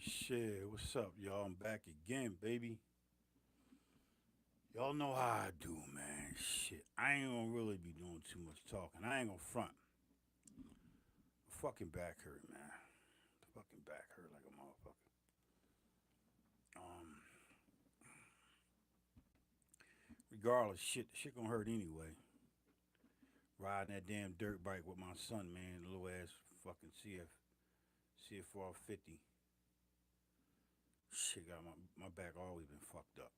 Shit, what's up, y'all? I'm back again, baby. Y'all know how I do, man. Shit, I ain't gonna really be doing too much talking. I ain't gonna front. My fucking back hurt, man. Fucking back hurt like a motherfucker. Um, Regardless, shit gonna hurt anyway. Riding that damn dirt bike with my son, man. Little ass fucking CF 50. Shit got my back always been fucked up.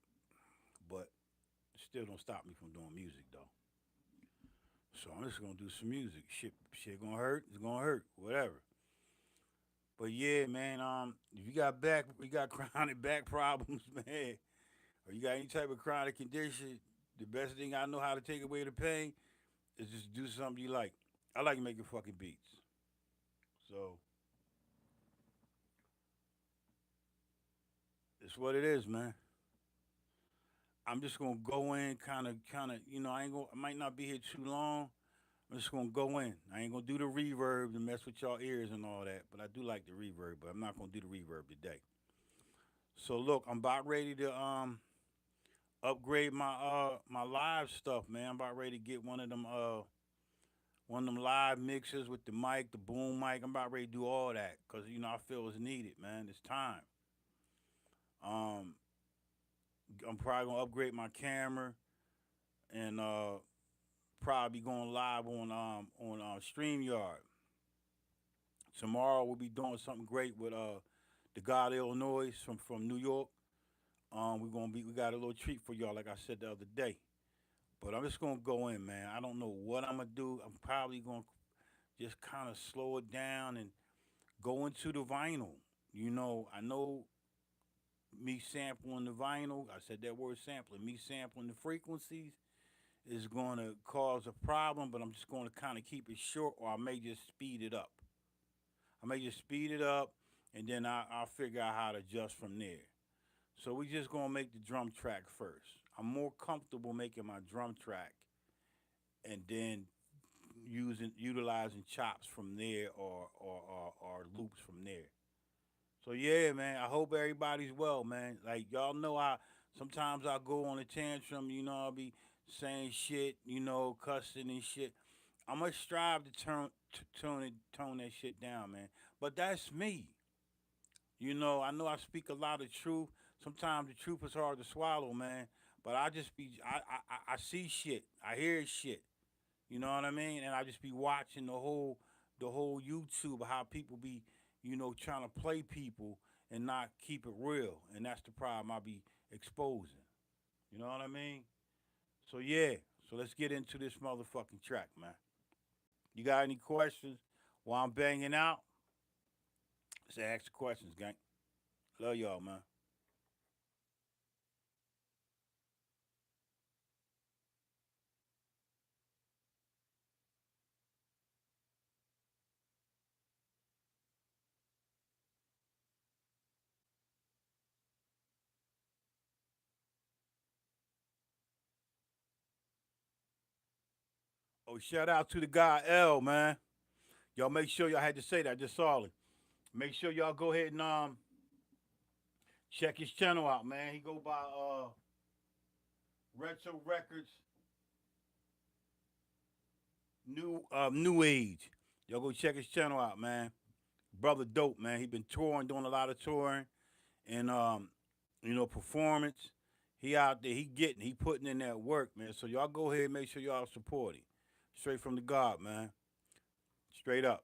But still don't stop me from doing music though. So I'm just gonna do some music. Shit gonna hurt. It's gonna hurt. Whatever. But yeah, man. If you got chronic back problems, man, or you got any type of chronic condition, the best thing I know how to take away the pain is just do something you like. I like making fucking beats. So it's what it is, man. I'm just gonna go in, kind of. I ain't gonna. I might not be here too long. I'm just gonna go in. I ain't gonna do the reverb to mess with y'all ears and all that, but I do like the reverb. But I'm not gonna do the reverb today. So look, I'm about ready to upgrade my live stuff, man. I'm about ready to get one of them live mixers with the mic, the boom mic. I'm about ready to do all that because I feel it's needed, man. It's time. Um, I'm probably gonna upgrade my camera and probably going live on StreamYard. Tomorrow we'll be doing something great with the God Illinois from New York. We got a little treat for y'all, like I said the other day. But I'm just gonna go in, man. I don't know what I'm gonna do. I'm probably gonna just kind of slow it down and go into the vinyl. I know me sampling the vinyl. I said that word sampling. Me sampling the frequencies is gonna cause a problem, but I'm just gonna kind of keep it short, or I may just speed it up. I may just speed it up, and then I'll figure out how to adjust from there. So we just gonna make the drum track first. I'm more comfortable making my drum track and then utilizing chops from there or loops from there. So yeah, man. I hope everybody's well, man. Like y'all know, I sometimes I go on a tantrum. I'll be saying shit, cussing and shit. I'm gonna strive to tone that shit down, man. But that's me. I know I speak a lot of truth. Sometimes the truth is hard to swallow, man. But I see shit. I hear shit. You know what I mean? And I just be watching the whole YouTube of how people be, trying to play people and not keep it real. And that's the problem I be exposing. You know what I mean? So yeah. So let's get into this motherfucking track, man. You got any questions while I'm banging out? Let's ask the questions, gang. Love y'all, man. Oh, shout out to the guy L, man. Y'all make sure y'all had to say that. I just saw it. Make sure y'all go ahead and check his channel out, man. He go by Retro Records New Age. Y'all go check his channel out, man. Brother dope, man. He been touring, doing a lot of touring and performance. He out there, he putting in that work, man. So y'all go ahead and make sure y'all support him. Straight from the God, man. Straight up.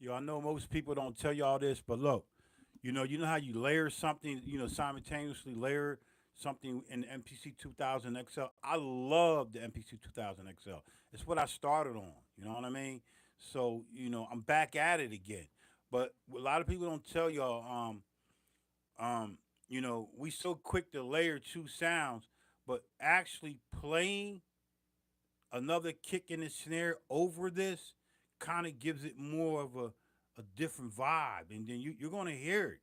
Yo, I know most people don't tell y'all this, but look, you know how you layer something, simultaneously layer something in the MPC 2000 XL. I love the MPC 2000 XL. It's what I started on. You know what I mean? So I'm back at it again. But a lot of people don't tell y'all. We so quick to layer two sounds, but actually playing another kick in the snare over this kind of gives it more of a different vibe, and then you're gonna hear it.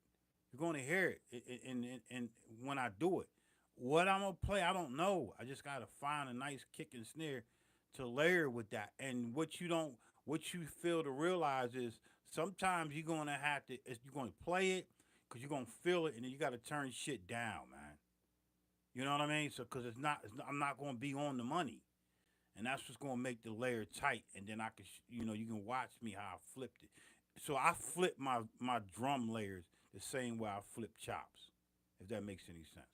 You're gonna hear it, and when I do it, what I'm gonna play, I don't know. I just gotta find a nice kick and snare to layer with that. And what you fail to realize is sometimes you're gonna have to, you're gonna play it because you're gonna feel it, and then you gotta turn shit down, man. You know what I mean? So, because I'm not gonna be on the money, and that's what's gonna make the layer tight. And then I can, you can watch me how I flipped it. So I flip my drum layers the same way I flip chops, if that makes any sense.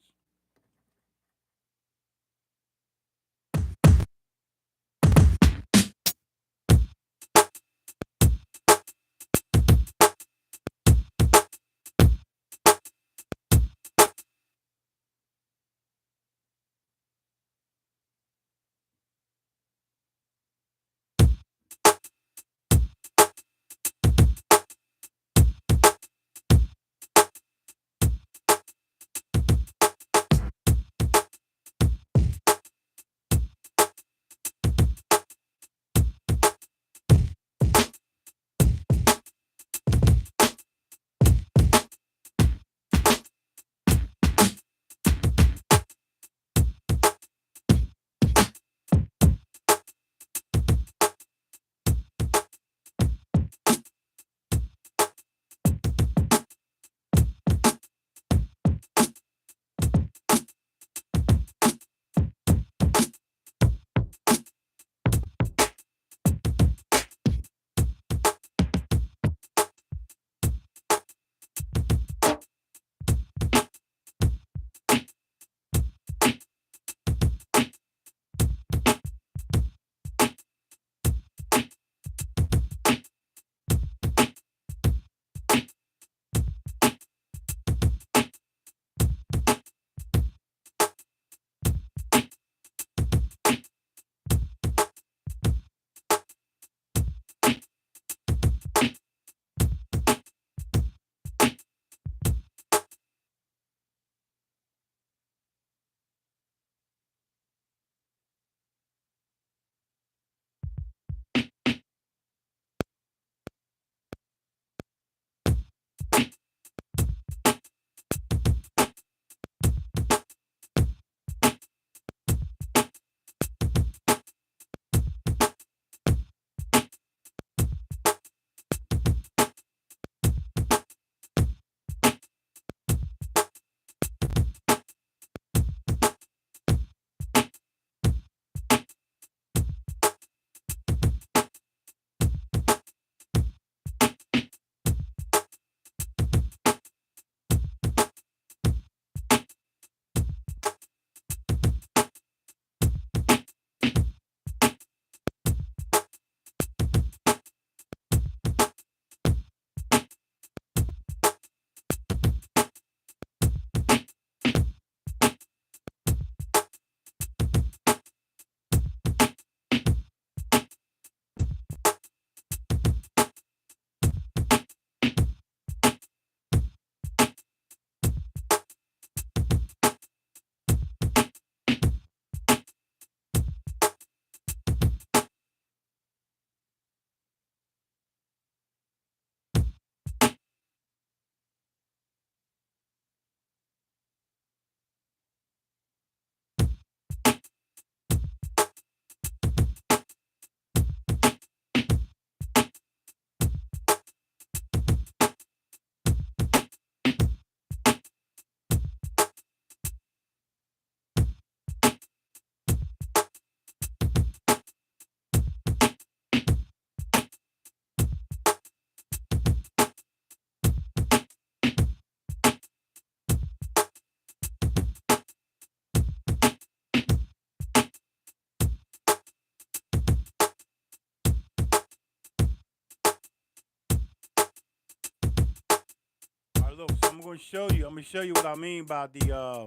look, so I'm gonna show you. I'm gonna show you what I mean about the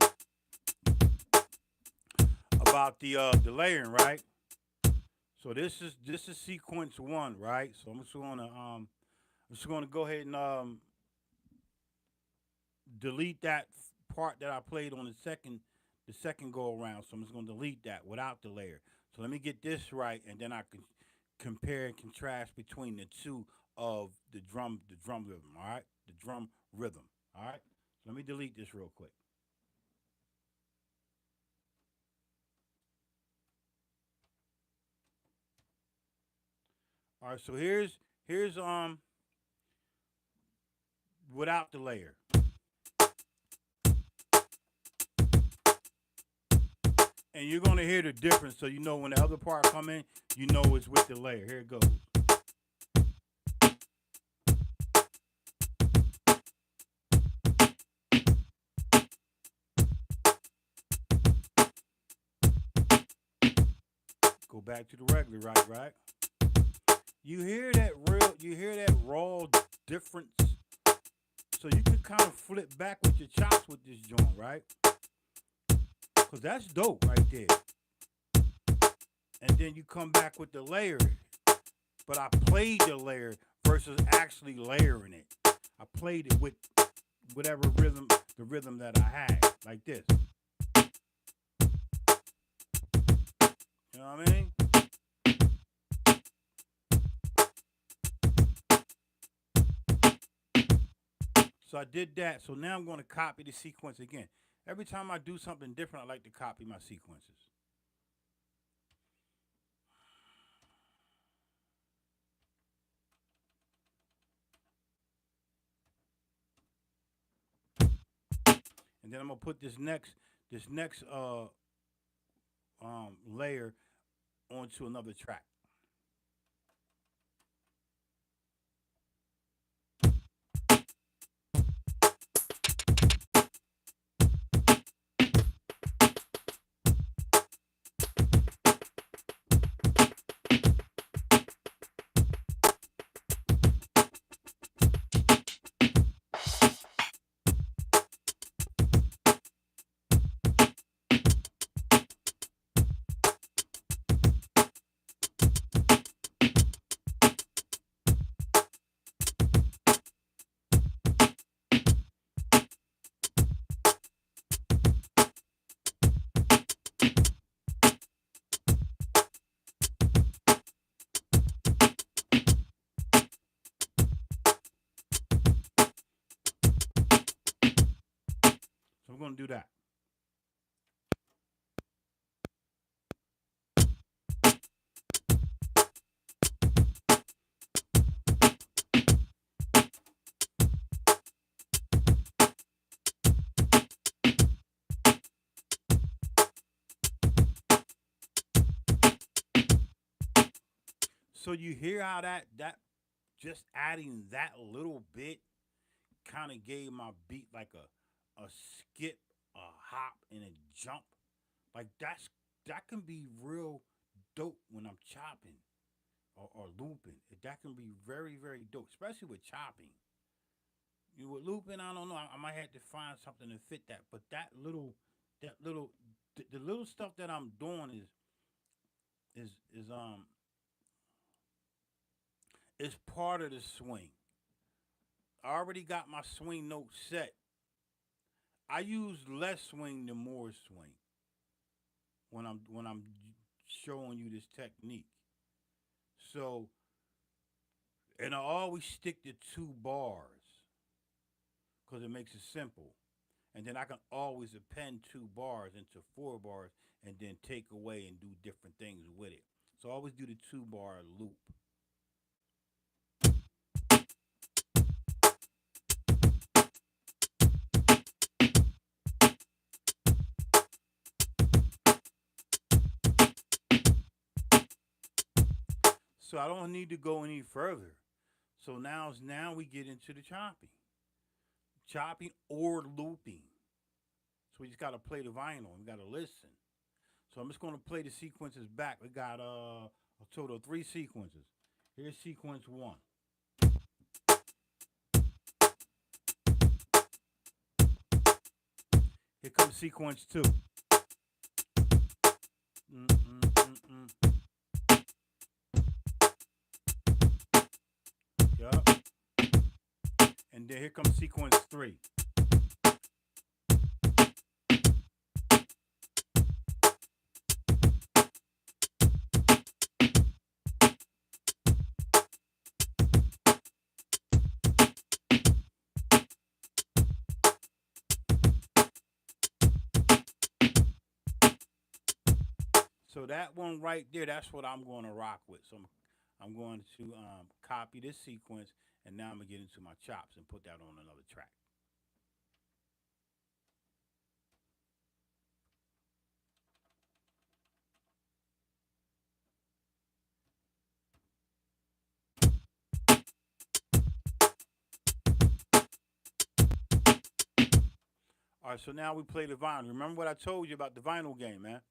layering, right? So this is sequence one, right? So I'm just gonna go ahead and delete that part that I played on the second go around. So I'm just gonna delete that without the layer. So let me get this right, and then I can compare and contrast between the two of the drum rhythm. All right, the drum rhythm. All right. So let me delete this real quick. All right. So here's without the layer, and you're gonna hear the difference. So you know when the other part come in, you know it's with the layer. Here it goes. Go back to the regular, right? Right. You hear that raw difference. So you can kind of flip back with your chops with this joint, right? Cause that's dope right there. And then you come back with the layer. But I played the layer versus actually layering it. I played it with whatever the rhythm that I had, like this. You know what I mean? So I did that. So now I'm going to copy the sequence again. Every time I do something different, I like to copy my sequences. And then I'm gonna put this next layer onto another track. So I'm gonna do that. So you hear how that just adding that little bit kind of gave my beat like a skip, a hop, and a jump. Like that can be real dope when I'm chopping or looping. That can be very very dope, especially with chopping. You with looping, I don't know. I might have to find something to fit that. But the little stuff that I'm doing is part of the swing. I already got my swing note set. I use less swing than more swing when I'm showing you this technique. So, and I always stick to 2 bars because it makes it simple. And then I can always append 2 bars into 4 bars and then take away and do different things with it. So I always do the 2 bar loop. So I don't need to go any further. So now we get into the chopping or looping. So we just gotta play the vinyl. We gotta listen. So I'm just gonna play the sequences back. We got a total of 3 sequences. Here's sequence one. Here comes sequence two. Mm-mm-mm-mm. Yup. And then here comes sequence three. So that one right there, that's what I'm going to rock with. So I'm going to copy this sequence, and now I'm gonna get into my chops and put that on another track. All right, so now we play the vinyl. Remember what I told you about the vinyl game, man?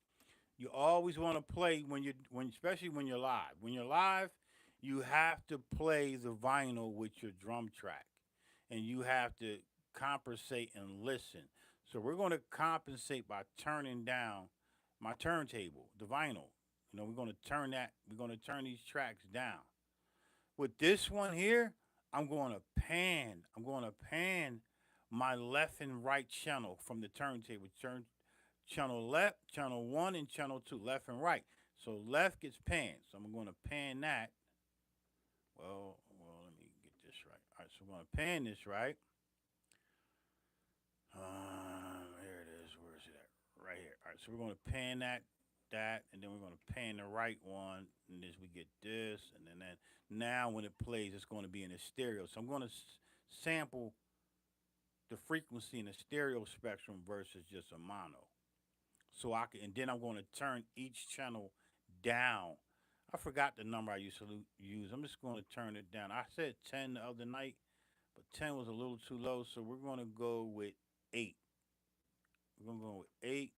You always want to play especially when you're live. When you're live, you have to play the vinyl with your drum track, and you have to compensate and listen. So we're going to compensate by turning down my turntable, the vinyl. We're going to turn that. We're going to turn these tracks down. With this one here, I'm going to pan. I'm going to pan my left and right channel from the turntable. Channel left, channel one, and channel two, left and right. So left gets panned. So I'm going to pan that. Well, let me get this right. All right, so I'm going to pan this right. Here it is. Where is it at? Right here. All right, so we're going to pan that, and then we're going to pan the right one, and this we get this, and then that. Now when it plays, it's going to be in a stereo. So I'm going to sample the frequency in the stereo spectrum versus just a mono. So and then I'm going to turn each channel down. I forgot the number I used to use. I'm just going to turn it down. I said 10 the other night, but 10 was a little too low, so we're going to go with 8. We're going to go with 8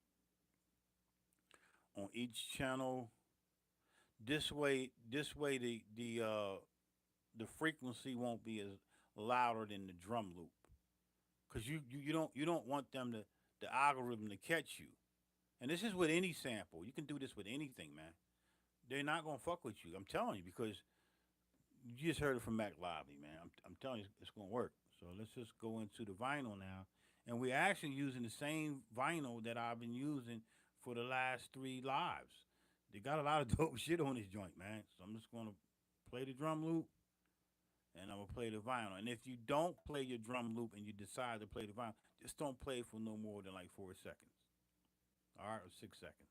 on each channel. This way, the frequency won't be as louder than the drum loop, because you don't want them the algorithm to catch you. And this is with any sample. You can do this with anything, man. They're not gonna fuck with you. I'm telling you, because you just heard it from Mack Lively, man. I'm telling you, it's gonna work. So let's just go into the vinyl now, and we're actually using the same vinyl that I've been using for the last 3 lives. They got a lot of dope shit on this joint, man. So I'm just gonna play the drum loop, and I'm gonna play the vinyl. And if you don't play your drum loop and you decide to play the vinyl, just don't play for no more than like 4 seconds. All right, or 6 seconds.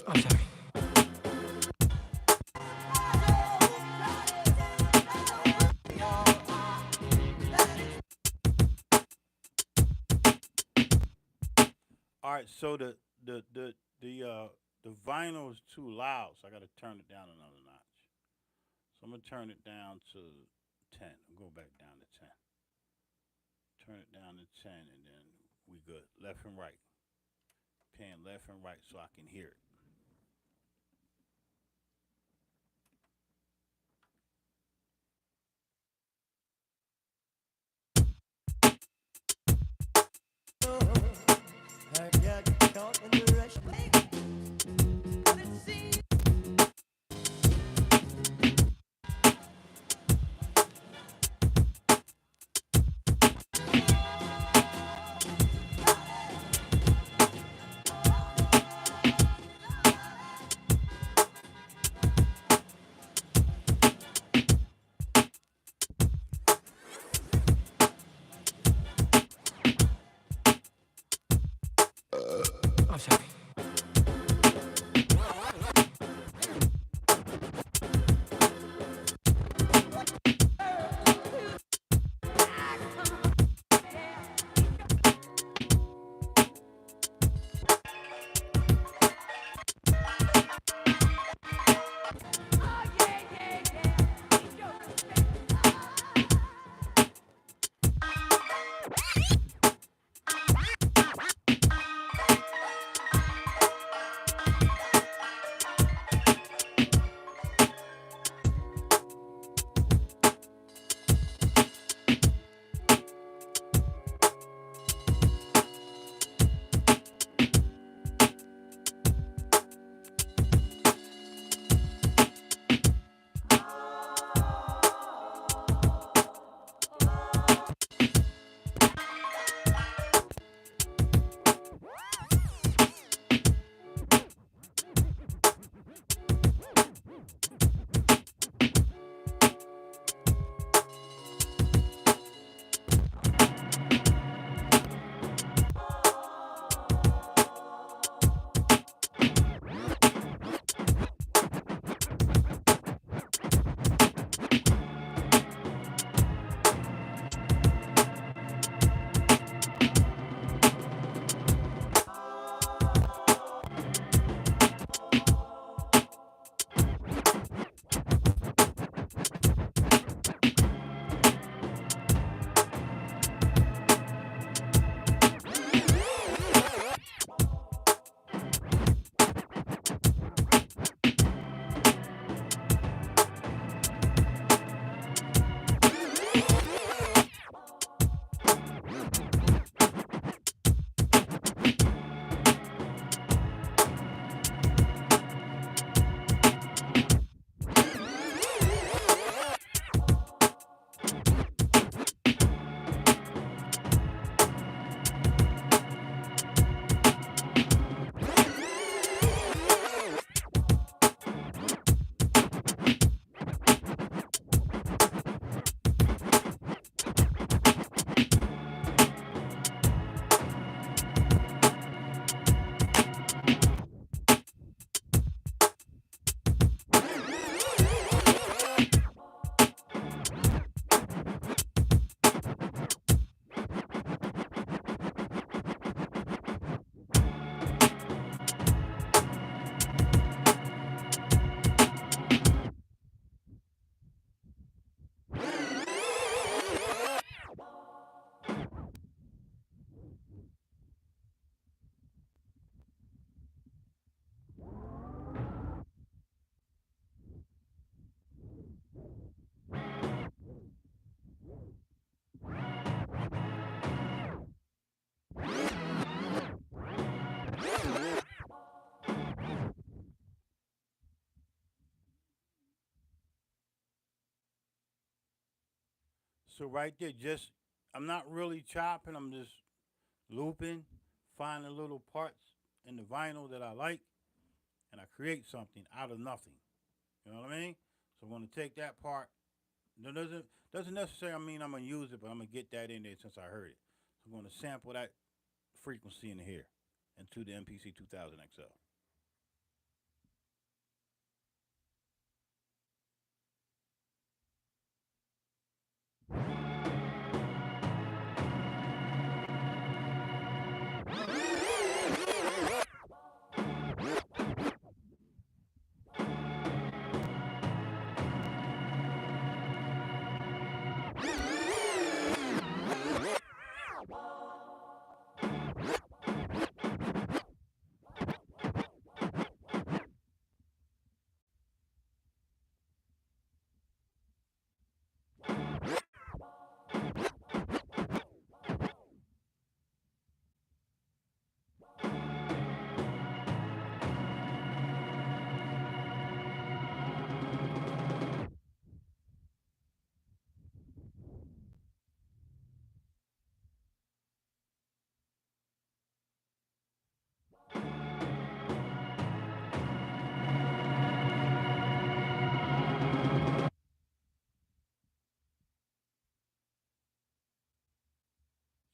I'm sorry. All right, so the vinyl is too loud, so I got to turn it down another notch. So I'm gonna turn it down to 10. I'll go back down to 10. Turn it down to 10, and then we good. Left and right, pan left and right, so I can hear it. I'm sorry. So right there, just I'm not really chopping. I'm just looping, finding little parts in the vinyl that I like, and I create something out of nothing. You know what I mean? So I'm gonna take that part. That doesn't necessarily mean I'm gonna use it, but I'm gonna get that in there since I heard it. So I'm gonna sample that frequency in here into the MPC 2000 XL.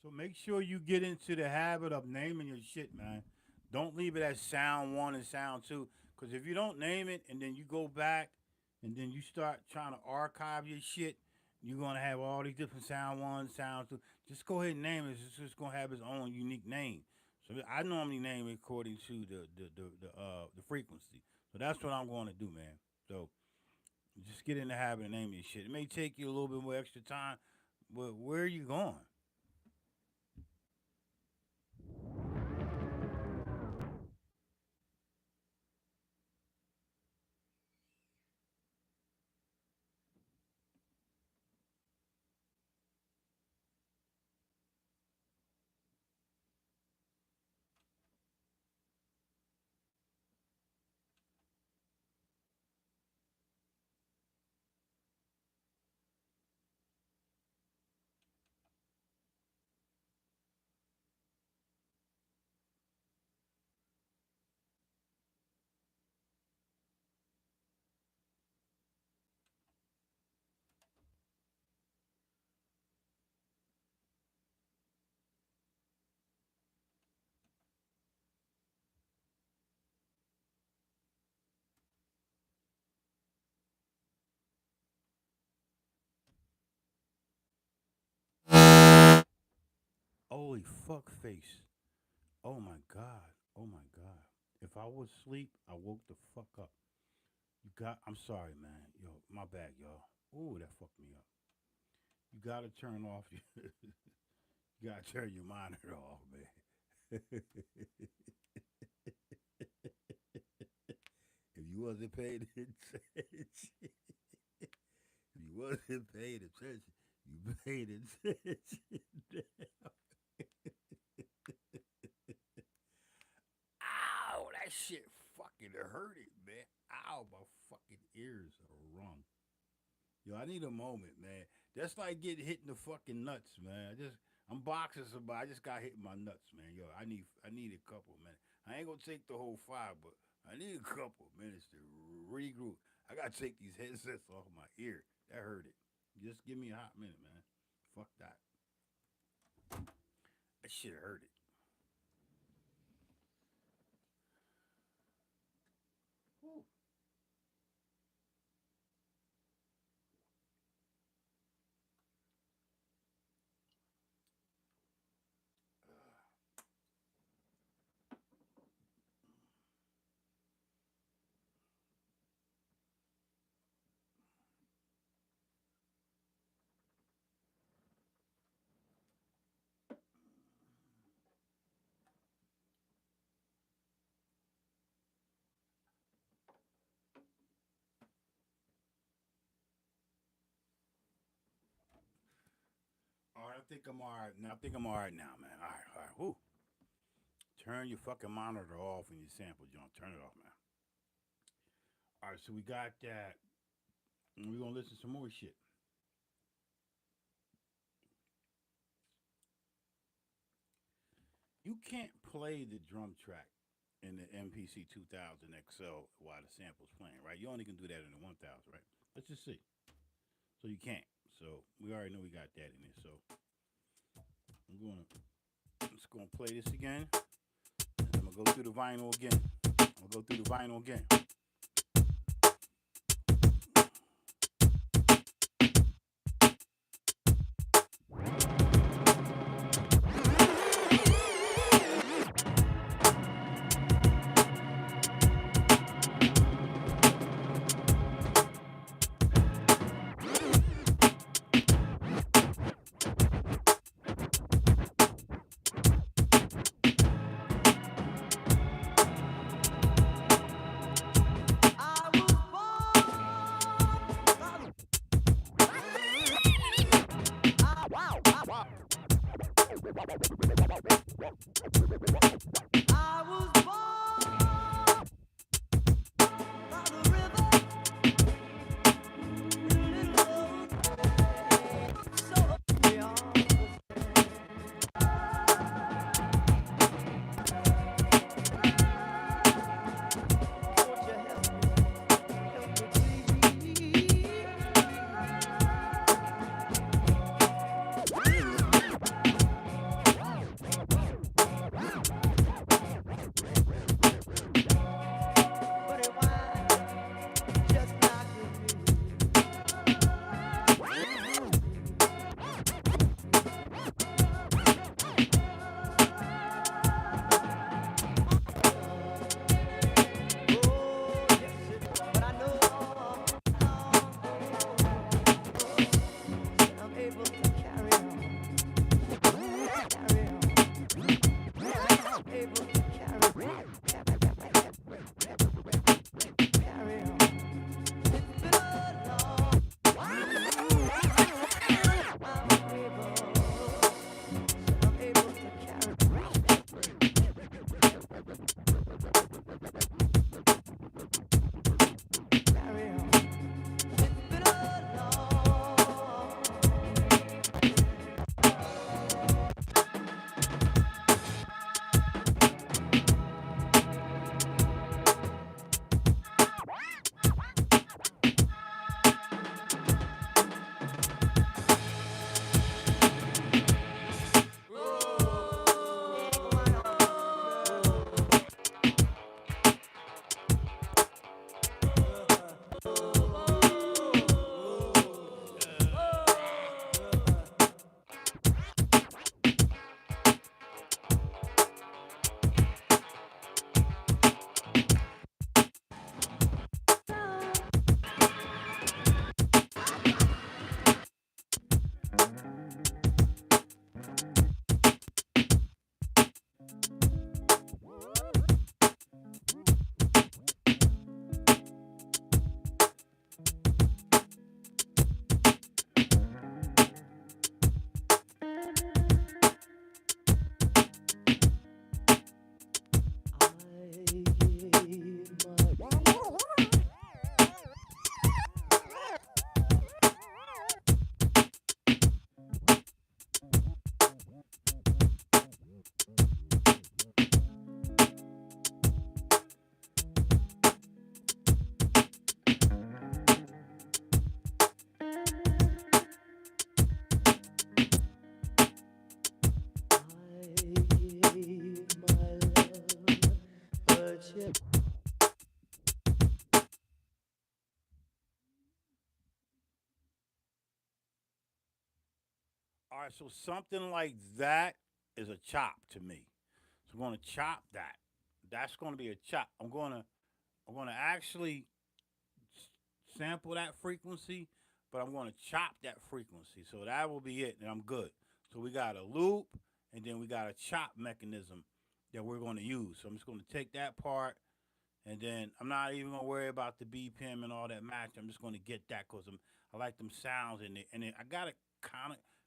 So make sure you get into the habit of naming your shit, man. Don't leave it as sound one and sound two. Because if you don't name it and then you go back and then you start trying to archive your shit, you're going to have all these different sound one, sound two. Just go ahead and name it. It's just going to have its own unique name. So I normally name it according to the frequency. So that's what I'm going to do, man. So just get in the habit of naming your shit. It may take you a little bit more extra time, but where are you going? Holy fuck face. Oh my god. Oh my god. If I was asleep, I woke the fuck up. You got I'm sorry, man. Yo, my bad, y'all. Ooh, that fucked me up. You gotta turn off you gotta turn your monitor off, man. If you wasn't paying attention, if you wasn't paying attention, you paid attention. Ow, that shit fucking hurted, man. Ow, my fucking ears are wrong. Yo, I need a moment, man. That's like getting hit in the fucking nuts, man. I'm boxing somebody. I just got hit in my nuts, man. Yo, I need a couple of minutes. I ain't gonna take the whole five, but I need a couple of minutes to regroup. I gotta take these headsets off my ear. That hurt it. Just give me a hot minute, man. Fuck that. That shit hurt it. Whew. All right, I think I'm all right now. I think I'm all right now, man. All right, all right. Whoo. Turn your fucking monitor off and your sample, John. Turn it off, man. All right, so we got that. And we're gonna listen to some more shit. can't play the drum track in the MPC 2000 XL while the sample's playing, right? You only can do that in the 1000, right? Let's just see. So you can't. So we already know we got that in there. So I'm just gonna play this again. And I'm gonna go through the vinyl again. I'm gonna go through the vinyl again. All right, so something like that is a chop to me. So I'm gonna chop that. That's gonna be a chop. I'm gonna actually sample that frequency, but I'm gonna chop that frequency. So that will be it, and I'm good. So we got a loop, and then we got a chop mechanism that we're gonna use. So I'm just gonna take that part, and then I'm not even gonna worry about the BPM and all that match. I'm just gonna get that because I like them sounds in it, and I got it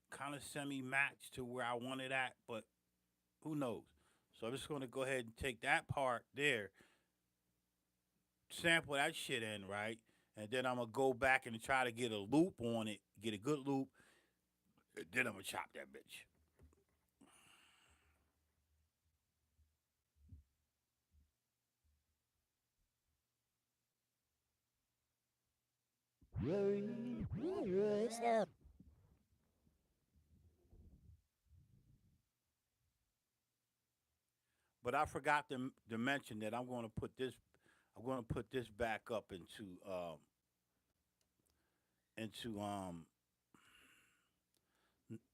kind of semi match to where I want it at, but who knows? So I'm just gonna go ahead and take that part there, sample that shit in, right? And then I'm gonna go back and try to get a loop on it, get a good loop, and then I'm gonna chop that bitch. But I forgot to mention that I'm going to put this. I'm going to put this back up into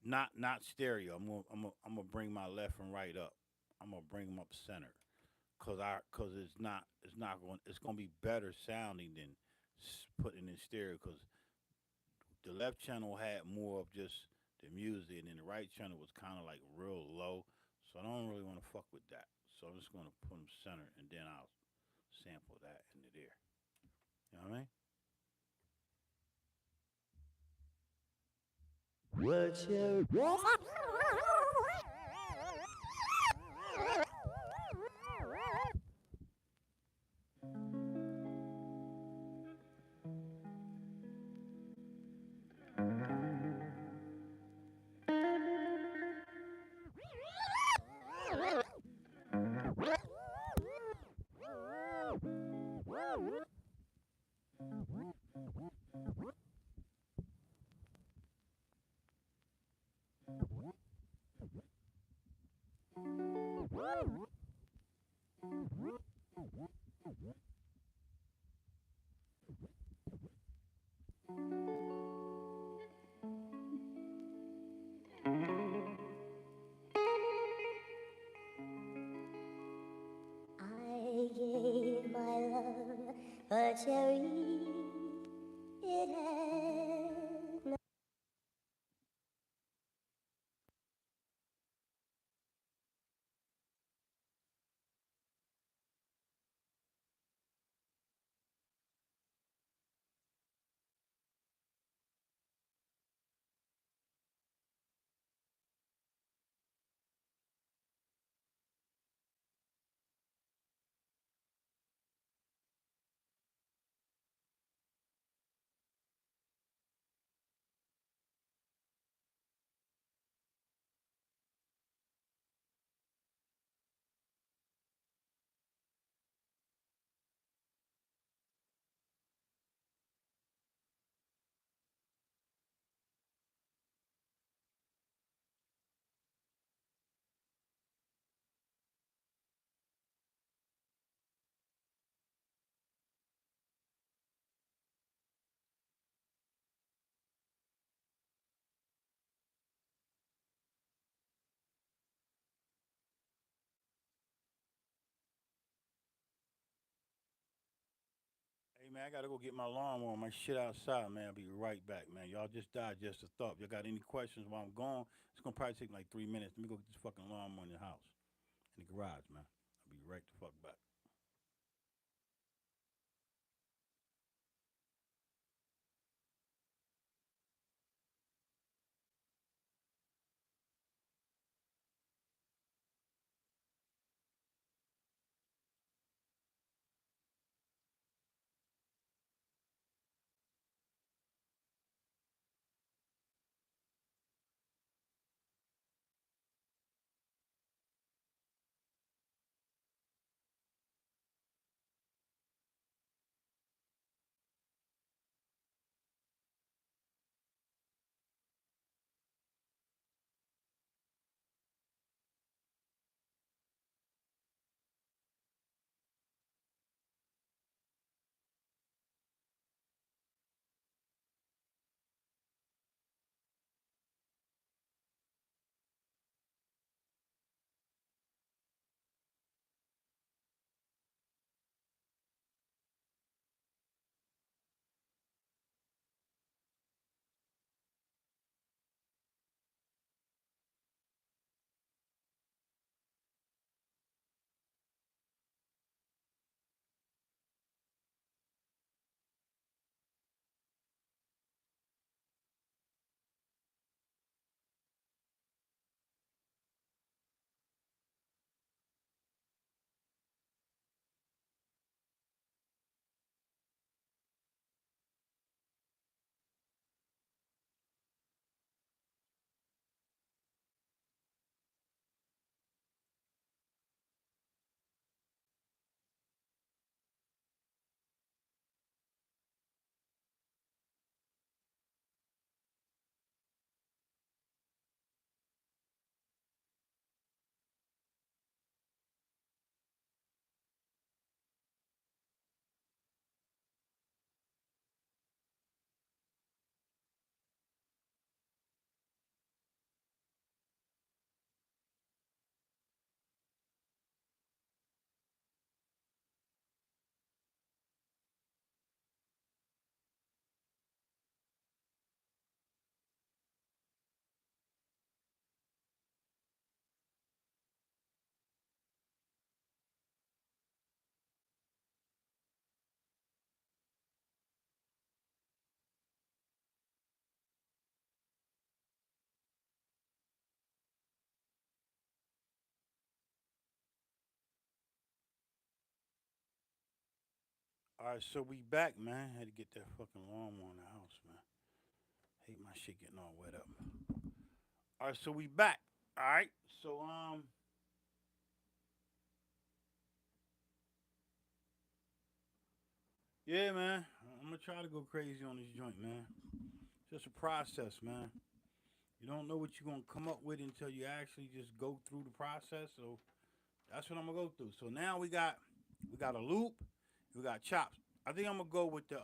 not stereo. I'm gonna bring my left and right up. I'm gonna bring them up center cause it's gonna be better sounding than putting in stereo because the left channel had more of just the music and then the right channel was kind of like real low. So I don't really want to fuck with that. So I'm just gonna put them center and then I'll sample that into there. You know what I mean? I gave my love a cherry. It had no. Hey man, I gotta go get my lawnmower, my shit outside, man. I'll be right back, man. Y'all just digest the thought. If y'all got any questions while I'm gone, it's gonna probably take like 3 minutes. Let me go get this fucking lawnmower in the house, in the garage, man. I'll be right the fuck back. All right, so we back, man. Had to get that fucking lawnmower in the house, man. Hate my shit getting all wet up. All right, so we back. All right, so yeah, man. I'm gonna try to go crazy on this joint, man. Just a process, man. You don't know what you're gonna come up with until you actually just go through the process. So that's what I'm gonna go through. So now we got a loop, we got chops. I think I'm gonna go with the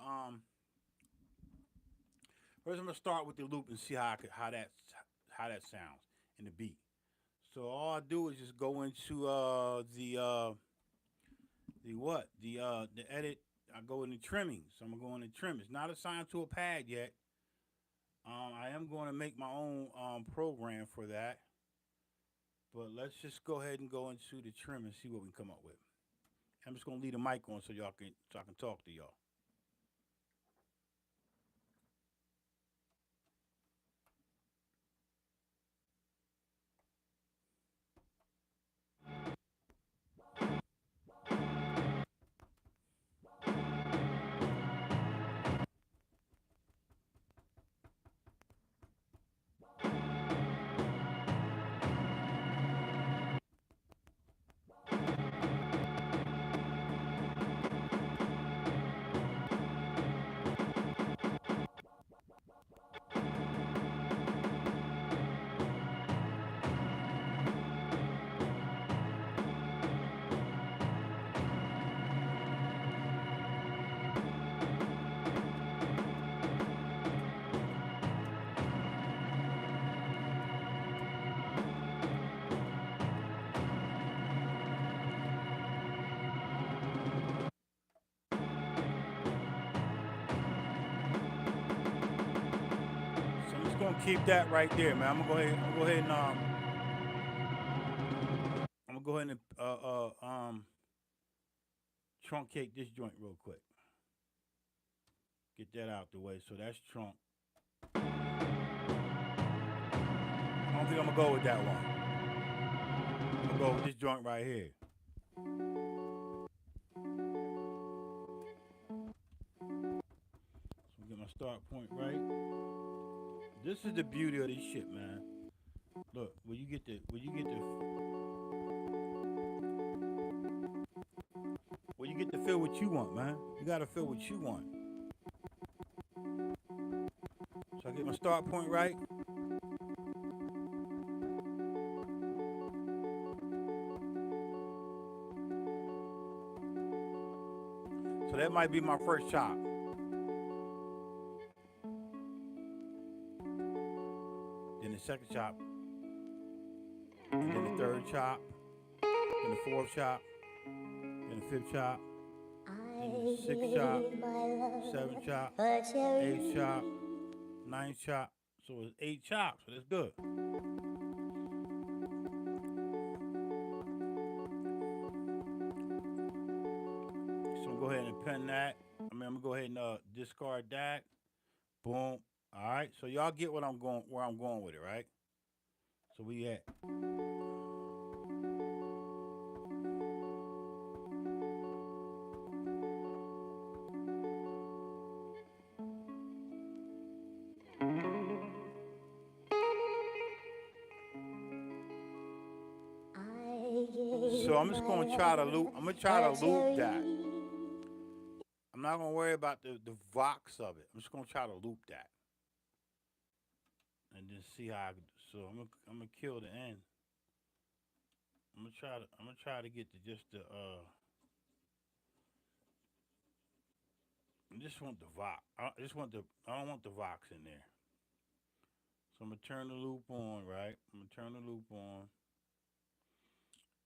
first. I'm gonna start with the loop and see how that sounds in the beat. So all I do is just go into the what the edit. I go into trimming. So I'm gonna go into trim. It's not assigned to a pad yet. I am going to make my own program for that. But let's just go ahead and go into the trim and see what we can come up with. I'm just gonna leave the mic on so I can talk to y'all. So I'm just gonna keep that right there, man. I'm gonna go ahead and truncate this joint real quick. Get that out the way. So that's trunk. I don't think I'm gonna go with that one. I'm gonna go with this joint right here. So get my start point right. This is the beauty of this shit, man. Look, when you get to feel what you want, man. You gotta feel what you want. So I get my start point right. So that might be my first chop. Then the second chop. And then the third chop. Then the fourth chop. Then the fifth chop. Then the sixth chop. Seventh chop. Eighth chop. Ninth chop. So it's 8 chops. So that's good. So I'm gonna go ahead and pen that. I'm gonna go ahead and discard that. Boom. All right. So y'all get where I'm going with it, right? So we at. So I'm just gonna try to loop. I'm gonna try to loop that. I'm not gonna worry about the vox of it. I'm just gonna try to loop that and then see how. So I'm gonna kill the end. I'm gonna try to get to just the I just want the vox. I don't want the vox in there. So I'm gonna turn the loop on, right? I'm gonna turn the loop on,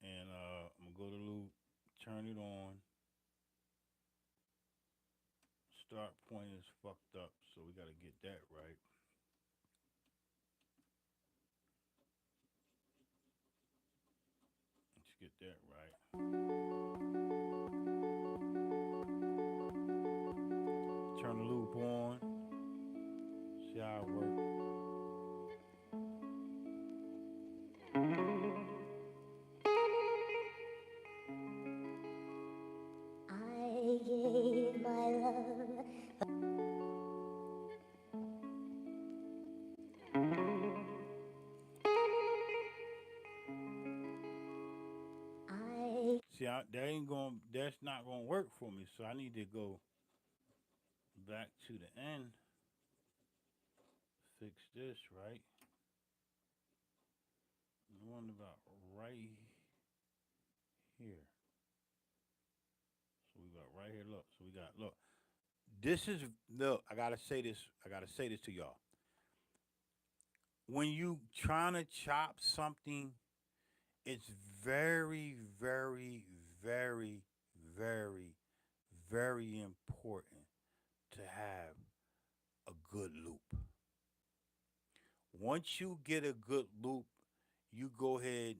and I'm gonna go to loop, turn it on. Start point is fucked up, so we gotta get that right. Let's get that right. Turn the loop on. See how it works. I gave my see, that's not gonna work for me. So I need to go back to the end, fix this right. I wonder about right here. So we got right here. Look. So we got look. This is look. I gotta say this. I gotta say this to y'all. When you trying to chop something, it's very, very, very, very, very important to have a good loop. Once you get a good loop, you go ahead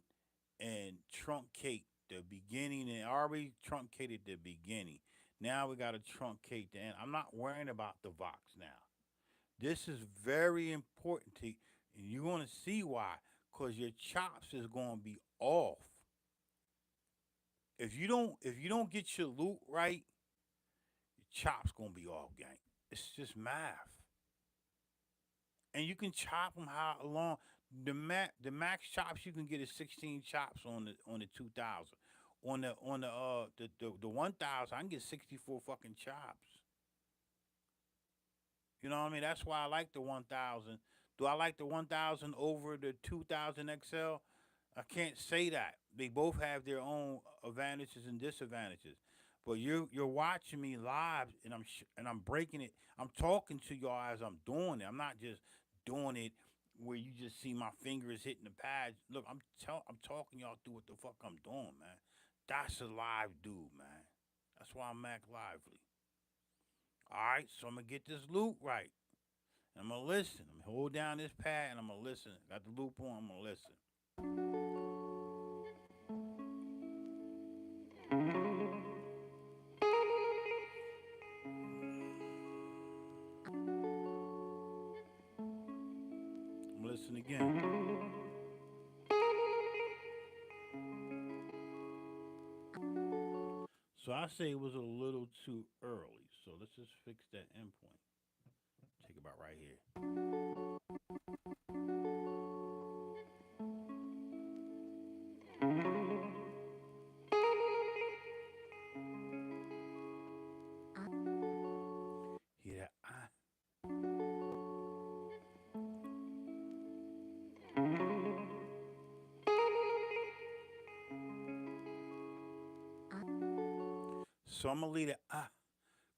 and truncate the beginning and already truncated the beginning. Now we got to truncate the end. I'm not worrying about the Vox now. This is very important to, and you're going to see why. Because your chops is going to be off. If you don't get your loop right, your chops going to be off, gang. It's just math. And you can chop them how long. The max chops you can get is 16 chops on the 2000. On the 1000, I can get 64 fucking chops. You know what I mean? That's why I like the 1000. Do I like the 1000 over the 2000 XL? I can't say that. They both have their own advantages and disadvantages. But you're watching me live, and I'm breaking it. I'm talking to y'all as I'm doing it. I'm not just doing it where you just see my fingers hitting the pads. Look, I'm talking y'all through what the fuck I'm doing, man. That's a live dude, man. That's why I'm Mack Lively. All right, so I'm gonna get this loop right. And I'm gonna listen. I'm gonna hold down this pad and I'm gonna listen. Got the loop on. I'm gonna listen. I'm gonna listen again. So I say it was a little too early. So let's just fix that endpoint. Take about right here. Hear that? So I'm gonna leave it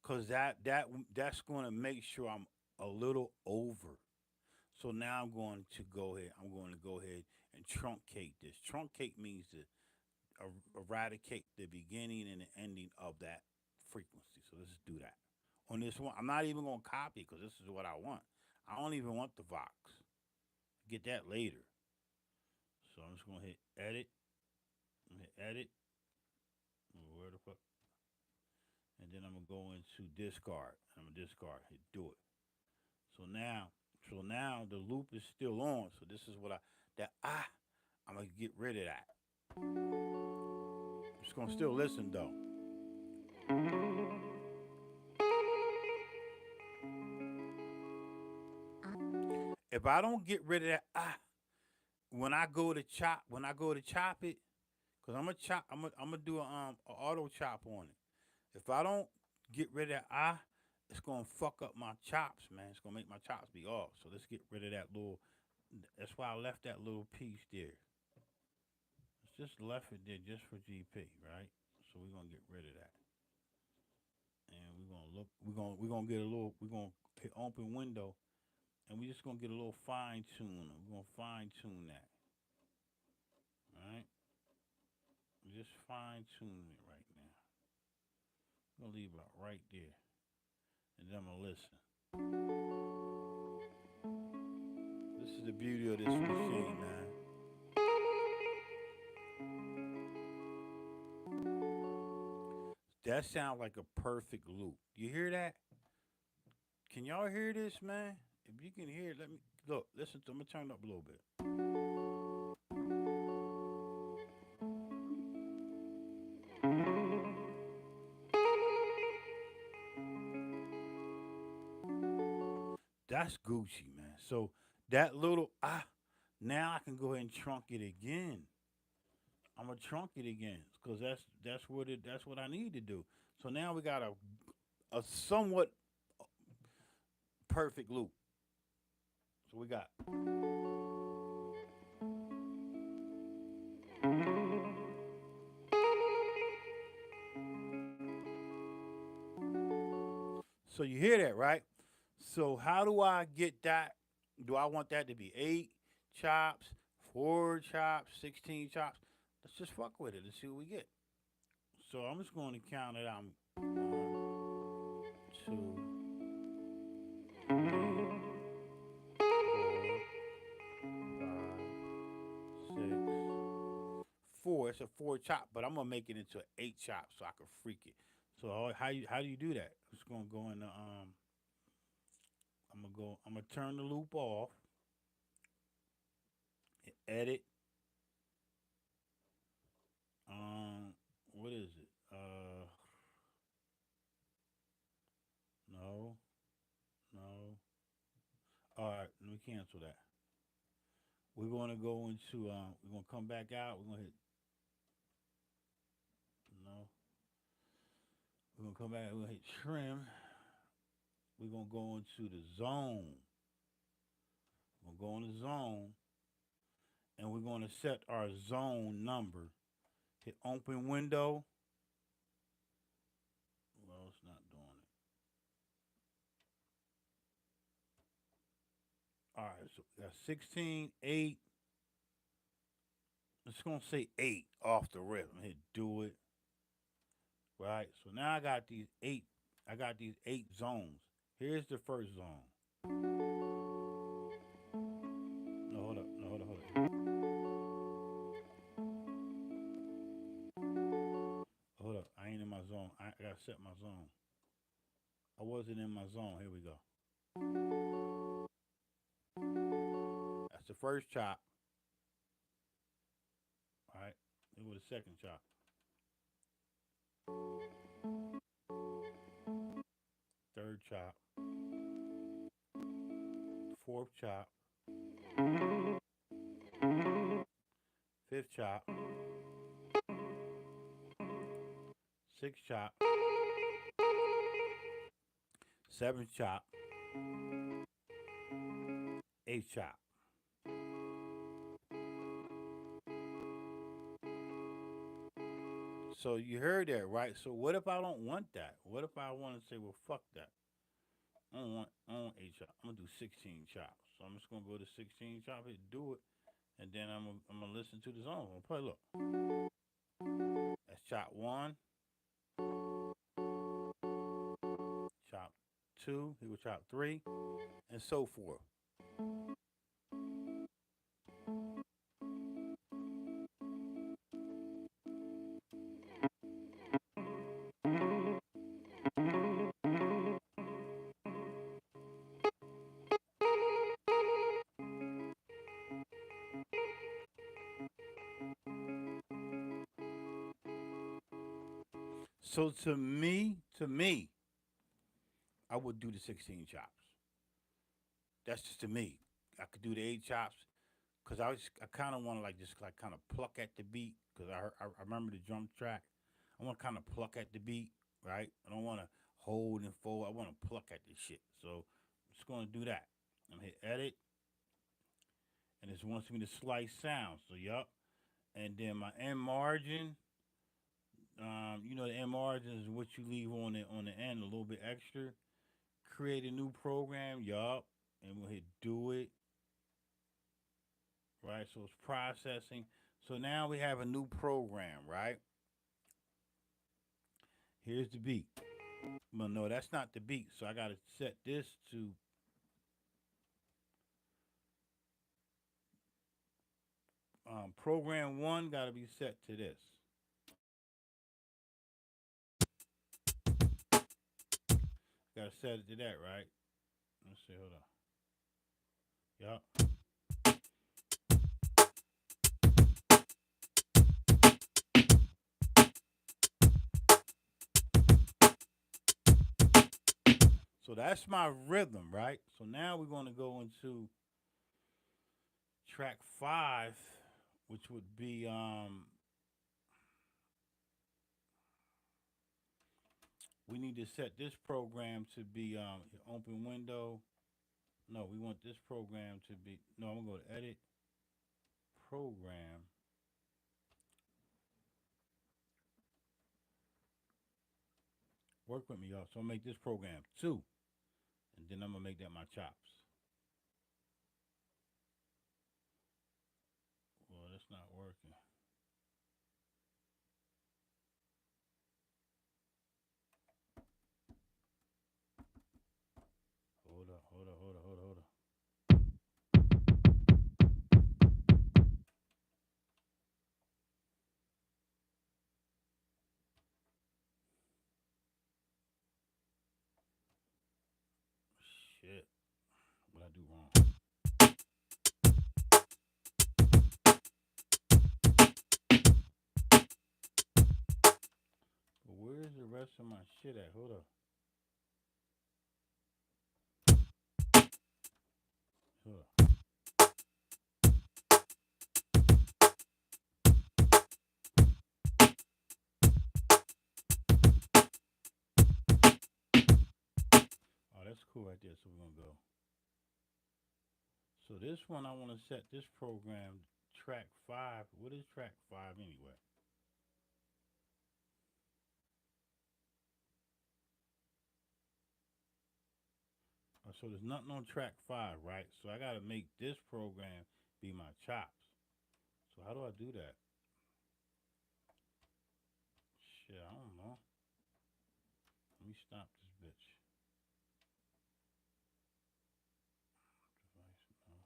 cause that's gonna make sure I'm a little over. So now I'm going to go ahead. I'm going to go ahead and truncate this. Truncate means to eradicate the beginning and the ending of that frequency. So let's do that. On this one, I'm not even going to copy because this is what I want. I don't even want the Vox. Get that later. So I'm just going to hit edit. I'm going to hit edit. Where the fuck? And then I'm going to go into discard. I'm going to discard. Hit do it. So now the loop is still on. So this is what I'm gonna get rid of that. I'm just gonna still listen though. If I don't get rid of that when I go to chop it, cause I'm gonna do a auto chop on it. If I don't get rid of that it's gonna fuck up my chops, man. It's gonna make my chops be off. So let's get rid of that little. That's why I left that little piece there. It's just left it there just for GP, right? So we're gonna get rid of that, and we're gonna look. We're gonna get a little. We're gonna hit open window, and we're just gonna get a little fine tune. We're gonna fine tune that, right? We're just fine tuning it right now. I'm gonna leave it right there, and then I'm gonna listen. This is the beauty of this machine, man. That sounds like a perfect loop. You hear that? Can y'all hear this, man? If you can hear it, let me look. Listen to. I'm gonna turn it up a little bit. That's Gucci, man. So that little now I can go ahead and trunk it again. I'm gonna trunk it again because that's what I need to do. So now we got a somewhat perfect loop. So we got so you hear that right? So how do I get that? Do I want that to be 8 chops, 4 chops, 16 chops? Let's just fuck with it. Let's see what we get. So I'm just going to count it out. 1, 2, 3, 4, 5, 6, 4. It's a 4 chop, but I'm gonna make it into an 8 chop so I can freak it. So how do you do that? I'm just gonna go in the I'm gonna turn the loop off, edit. What is it? No, no. All right, let me cancel that. We're gonna go into we're gonna come back out. We're gonna hit no. We're gonna come back. We're gonna hit trim. We're gonna go into the zone. We're gonna go in the zone, and we're gonna set our zone number. Hit open window. Well, it's not doing it. All right, so we got 16, 8. It's gonna say 8 off the rip. I'm hit do it. Right. So now I got these 8. I got these 8 zones. Here's the first zone. No, hold up. No, hold up. Hold up. Hold up. I ain't in my zone. I gotta set my zone. I wasn't in my zone. Here we go. That's the first chop. All right. It was the second chop. Third chop. Fourth chop. Fifth chop. Sixth chop. Seventh chop. Eighth chop. So you heard that, right? So what if I don't want that? What if I want to say, well, fuck that? I don't want 8 chops. I'm gonna do 16 chops. So I'm just gonna go to 16 chops, hit do it, and then I'm gonna listen to the song. I'm gonna play. Look, that's chop 1, chop 2. He will chop 3, and so forth. So to me, I would do the 16 chops. That's just to me. I could do the 8 chops because I kind of want to like just like kind of pluck at the beat because I remember the drum track. I want to kind of pluck at the beat, right? I don't want to hold and fold. I want to pluck at this shit. So I'm just gonna do that. I'm gonna hit edit, and it wants me to slice sound. So yup, and then my end margin. The end margin is what you leave on the end, a little bit extra. Create a new program, yup, and we'll hit do it, right? So it's processing. So now we have a new program, right? Here's the beat. Well, no, that's not the beat. So I gotta set this to program one. Got to be set to this. Got to set it to that, right? Let's see. Hold on. Yup. So that's my rhythm, right? So now we're going to go into track 5, which would be We need to set this program to be open window. No, we want this program to be. No, I'm gonna go to edit program. Work with me, y'all. So I'm gonna make this program two, and then I'm gonna make that my chops. Well, that's not working. Hold up, hold up, hold up, hold up, hold up. Shit, what I do wrong? But where's the rest of my shit at? Hold up, hold up. Oh, that's cool right there. So we're gonna go. So this one, I want to set this program track five. What is track five anyway? So there's nothing on track five, right? So I gotta make this program be my chops. So how do I do that? Shit, I don't know. Let me stop this bitch. Device, no.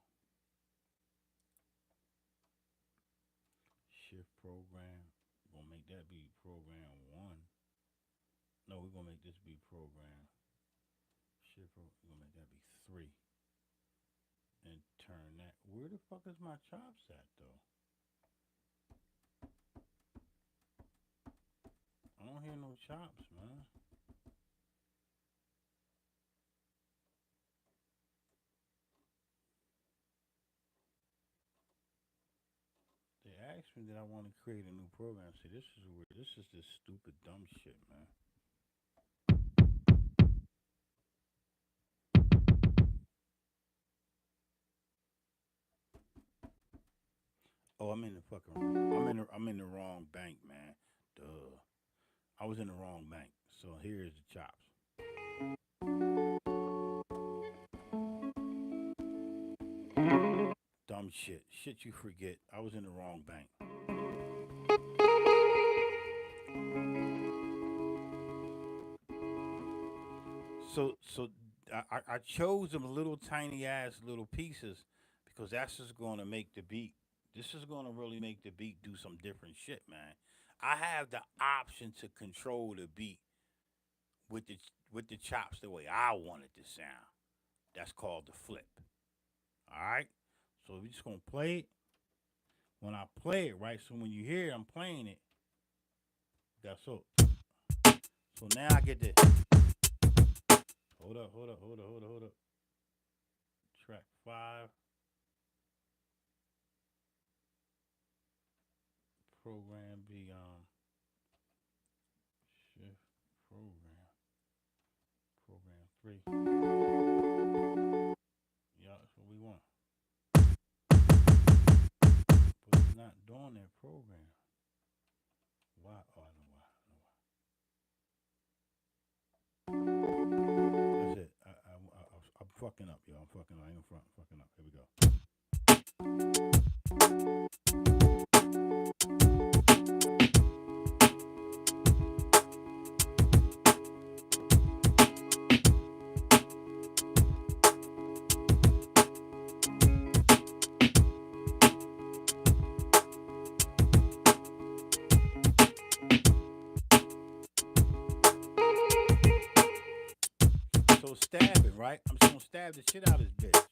Shift program. We're gonna make that be program one. No, we're gonna make this be program. Shift. We're gonna make that be three. And turn that. Where the fuck is my chops at though? I don't hear no chops, man. They asked me that I want to create a new program. See, this is weird. This is this stupid dumb shit, man. Oh, I'm in the fucking. I'm in the wrong bank, man. Duh. I was in the wrong bank. So here's the chops. Dumb shit. Shit you forget. I was in the wrong bank. So I chose them little tiny ass little pieces because that's just gonna make the beat. This is gonna really make the beat do some different shit, man. I have the option to control the beat with the chops the way I want it to sound. That's called the flip. All right. So we're just gonna play it. When I play it, right. So when you hear I'm playing it, that's so. So now I get the. Hold up, hold up, hold up, hold up, hold up. Track five. Program be shift program. Program three. Yeah, that's what we want. But it's not doing that program. Why? Oh, I know why. That's it. I'm fucking up, yo. I'm fucking up. I ain't gonna fucking up. Here we go. So stabbing, right? I'm just gonna stab the shit out of this bitch.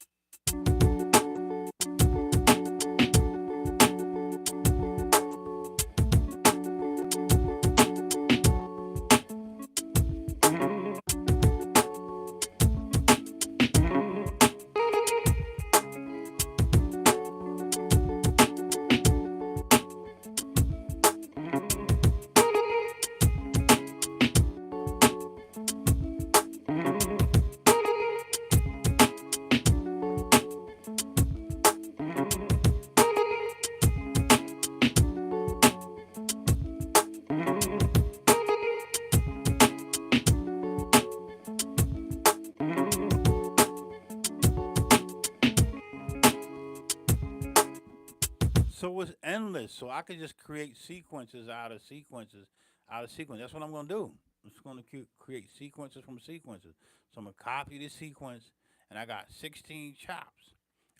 So it's endless. So I could just create sequences out of sequences out of sequence. That's what I'm gonna do. I'm just gonna create sequences from sequences. So I'm gonna copy this sequence, and I got 16 chops.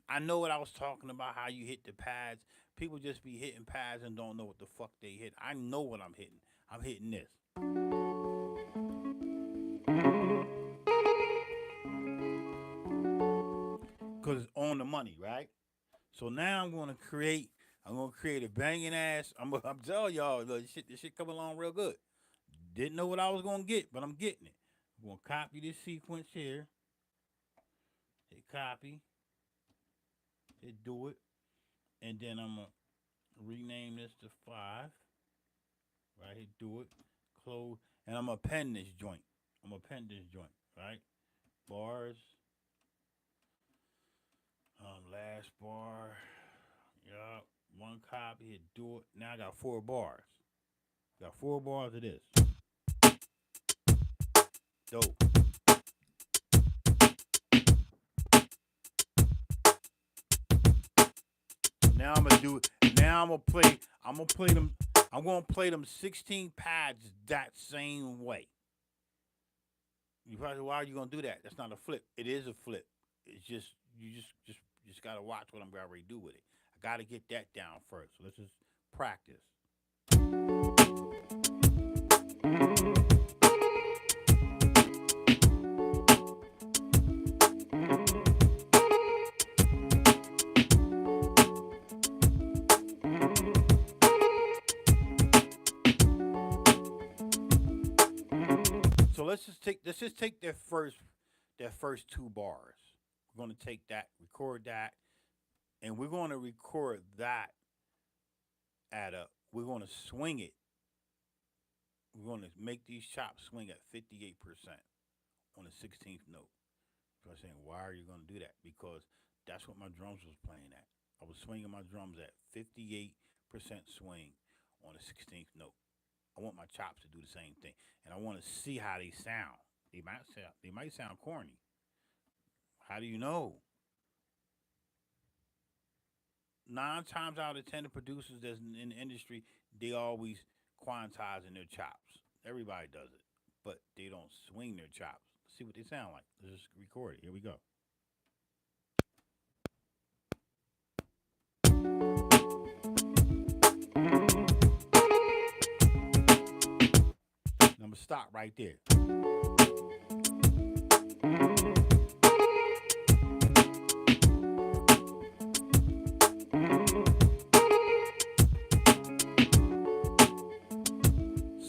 I know what I was talking about. How you hit the pads. People just be hitting pads and don't know what the fuck they hit. I know what I'm hitting. I'm hitting this. Cause it's on the money, right? So now I'm gonna create. I'm gonna create a banging ass. I'm telling y'all, this shit coming along real good. Didn't know what I was gonna get, but I'm getting it. I'm gonna copy this sequence here. Hit copy. Hit do it, and then I'm gonna rename this to 5. Right? Hit do it. Close, and I'm gonna pen this joint. I'm gonna pen this joint. Right? Bars. Last bar. Yeah. One copy. Hit do it. Now I got 4 bars. Got 4 bars of this. Dope. Now I'm gonna do. Now I'm gonna play. I'm gonna play them. I'm gonna play them 16 pads that same way. You probably, why are you gonna do that? That's not a flip. It is a flip. It's just you just gotta watch what I'm gonna ready to do with it. I gotta get that down first. So let's just practice. So let's just take that first 2 bars. We're gonna take that, record that, and we're gonna record that at a. We're gonna swing it. We're gonna make these chops swing at 58% on the 16th note. So I'm saying, why are you gonna do that? Because that's what my drums was playing at. I was swinging my drums at 58% swing on the 16th note. I want my chops to do the same thing, and I want to see how they sound. They might sound corny. How do you know? 9 times out of 10, the producers that's in the industry, they always quantizing their chops. Everybody does it, but they don't swing their chops. See what they sound like. Let's just record it. Here we go. I'm gonna stop right there.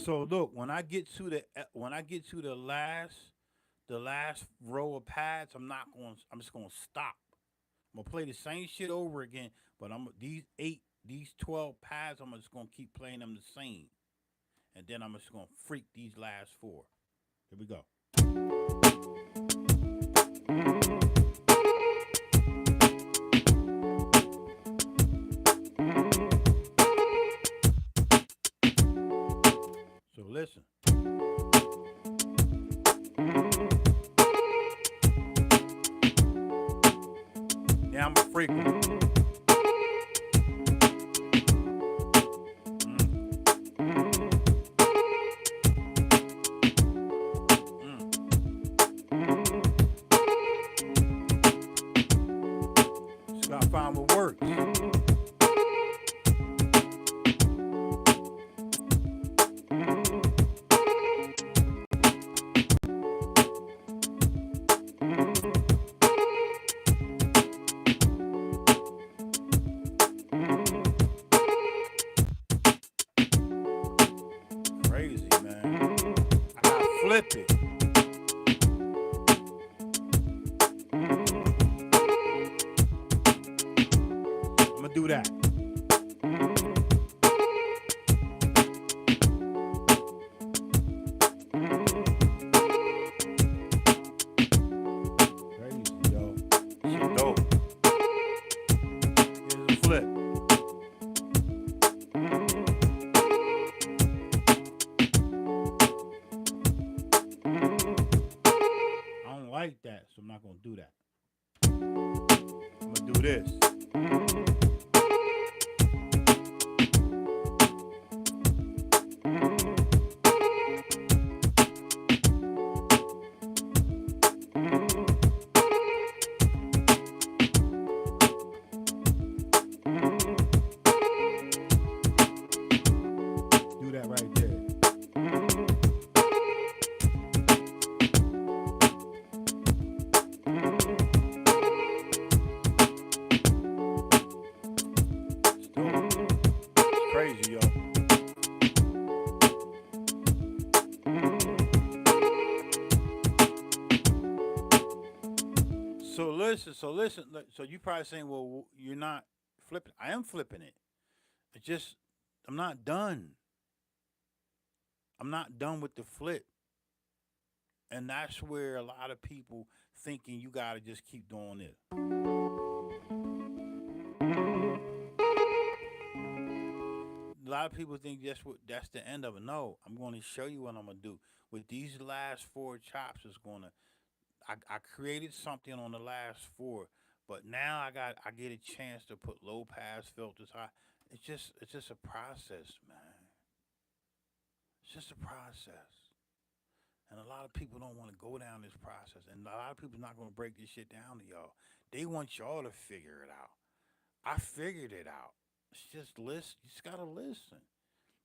So look, when I get to the last row of pads, I'm just gonna stop. I'm gonna play the same shit over again, but these 12 pads, I'm just gonna keep playing them the same, and then I'm just gonna freak these last 4. Here we go. So listen. Now I'm a freak. Just gotta find what works. Crazy, man. I gotta flip it. I'm gonna do that. Crazy, yo. Shit dope. Here's a flip. I don't like that, so I'm not gonna do that. I'm gonna do this. crazy, yo. So listen. So you probably saying, well, you're not flipping. I am flipping it. It's just I'm not done. I'm not done with the flip, and that's where a lot of people thinking you gotta just keep doing this. A lot of people think that's the end of it. No, I'm going to show you what I'm gonna do with these last four chops. Is gonna I created something on the last four, but now I get a chance to put low pass filters high. It's just a process, man. It's just a process. And a lot of people don't want to go down this process. And a lot of people not going to break this shit down to y'all. They want y'all to figure it out. I figured it out. It's just listen. You just gotta listen.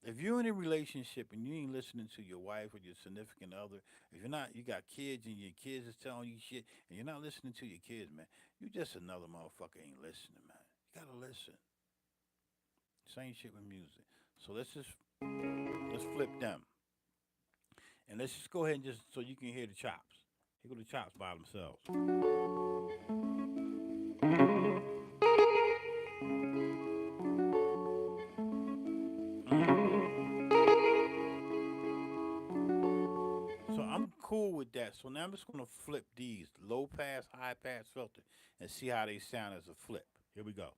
If you're in a relationship and you ain't listening to your wife or your significant other, if you're not, you got kids and your kids is telling you shit, and you're not listening to your kids, man, you just another motherfucker ain't listening, man. You gotta listen. Same shit with music. So let's flip them, and let's just go ahead and just so you can hear the chops. Here go the chops by themselves. Mm. So I'm cool with that. So now I'm just gonna flip these low pass, high pass filter and see how they sound as a flip. Here we go.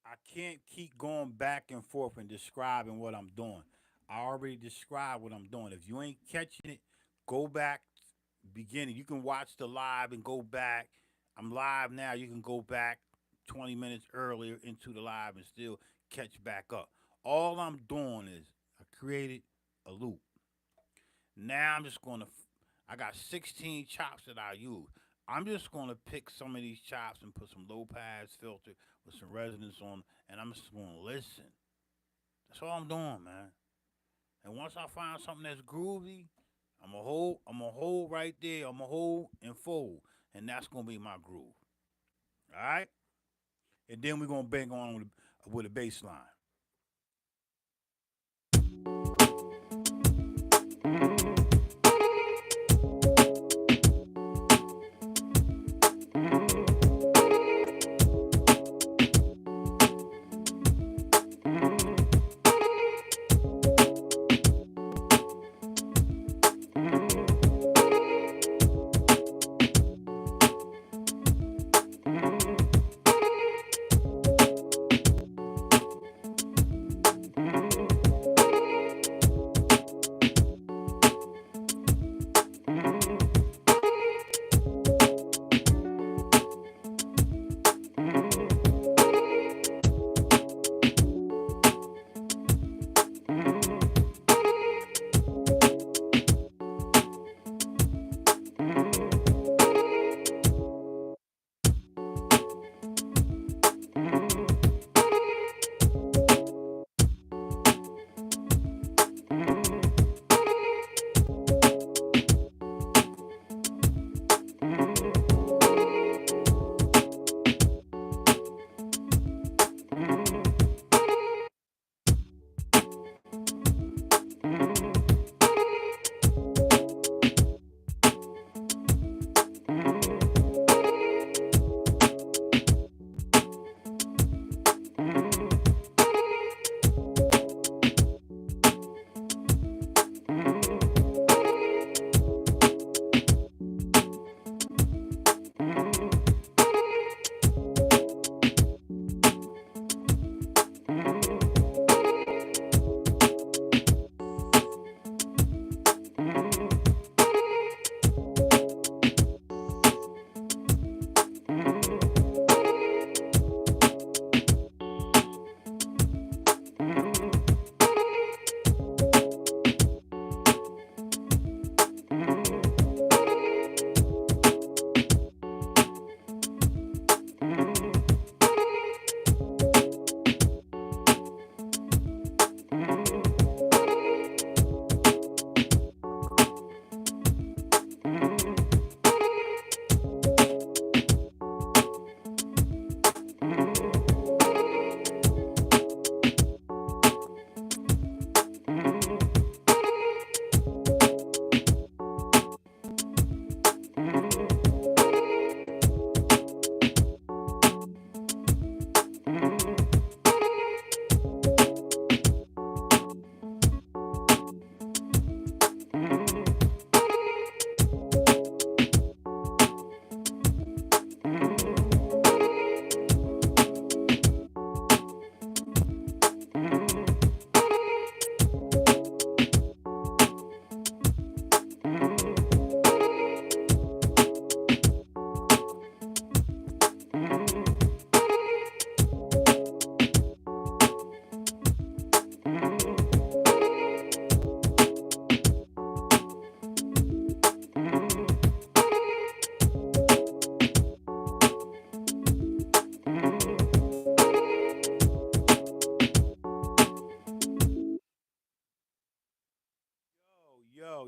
I can't keep going back and forth and describing what I'm doing. I already described what I'm doing. If you ain't catching it, go back beginning. You can watch the live and go back. I'm live now. You can go back 20 minutes earlier into the live and still catch back up. All I'm doing is I created a loop. Now I'm just gonna. I got 16 chops that I use. I'm just gonna pick some of these chops and put some low pass filter with some resonance on, and I'm just gonna listen. That's all I'm doing, man. And once I find something that's groovy, I'm a hold. I'm a hold right there. I'm a hold and fold, and that's gonna be my groove. All right. And then we're gonna bang on with a bass line.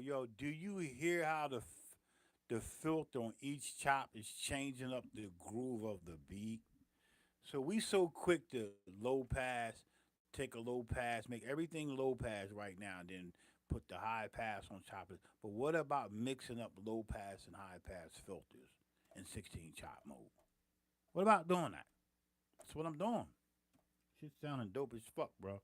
Yo, do you hear how the filter on each chop is changing up the groove of the beat? So we so quick to low pass, take a low pass, make everything low pass right now, and then put the high pass on top of it. But what about mixing up low pass and high pass filters in 16 chop mode? What about doing that? That's what I'm doing. Shit sounding dope as fuck, bro.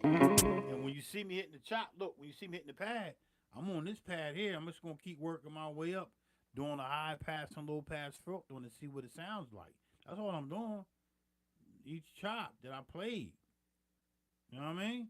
And when you see me hitting the chop, look, when you see me hitting the pad, I'm on this pad here. I'm just gonna keep working my way up, doing a high pass and low pass filter to see what it sounds like. That's all I'm doing. Each chop that I played. You know what I mean?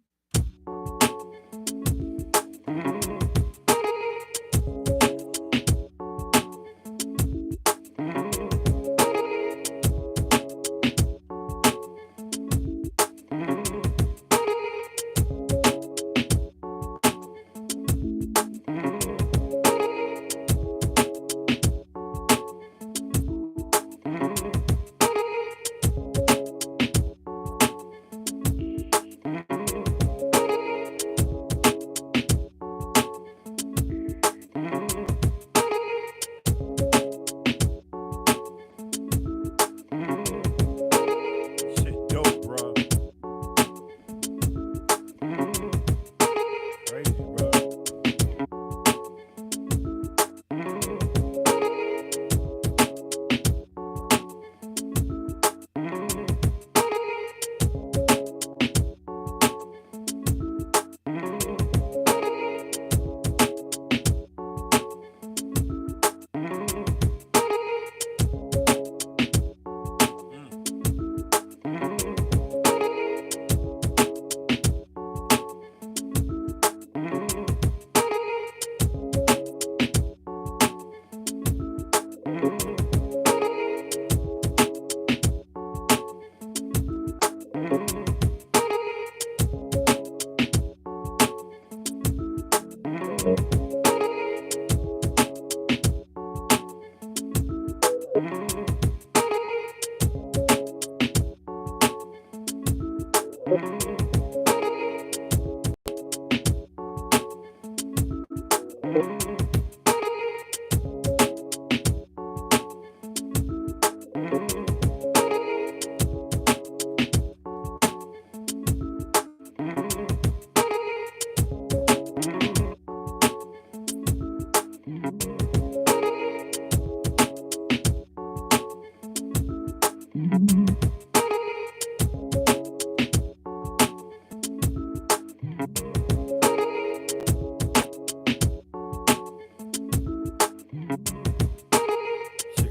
Shit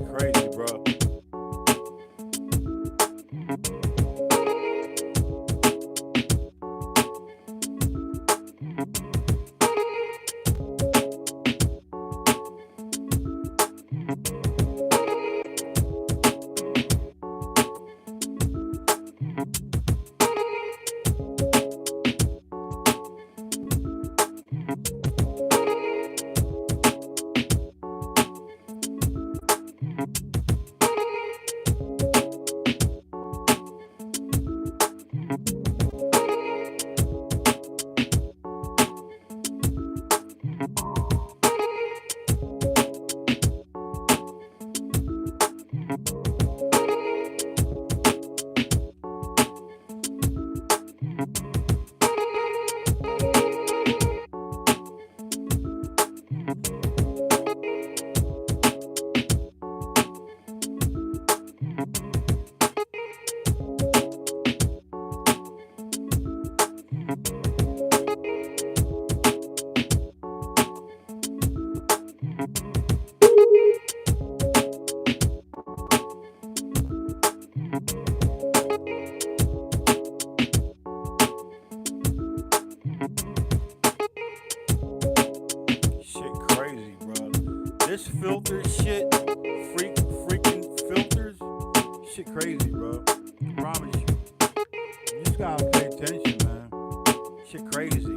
crazy, bro. Shit crazy, bro. This filter shit, freaking filters, shit crazy, bro. I promise you. You just gotta pay attention, man. Shit crazy.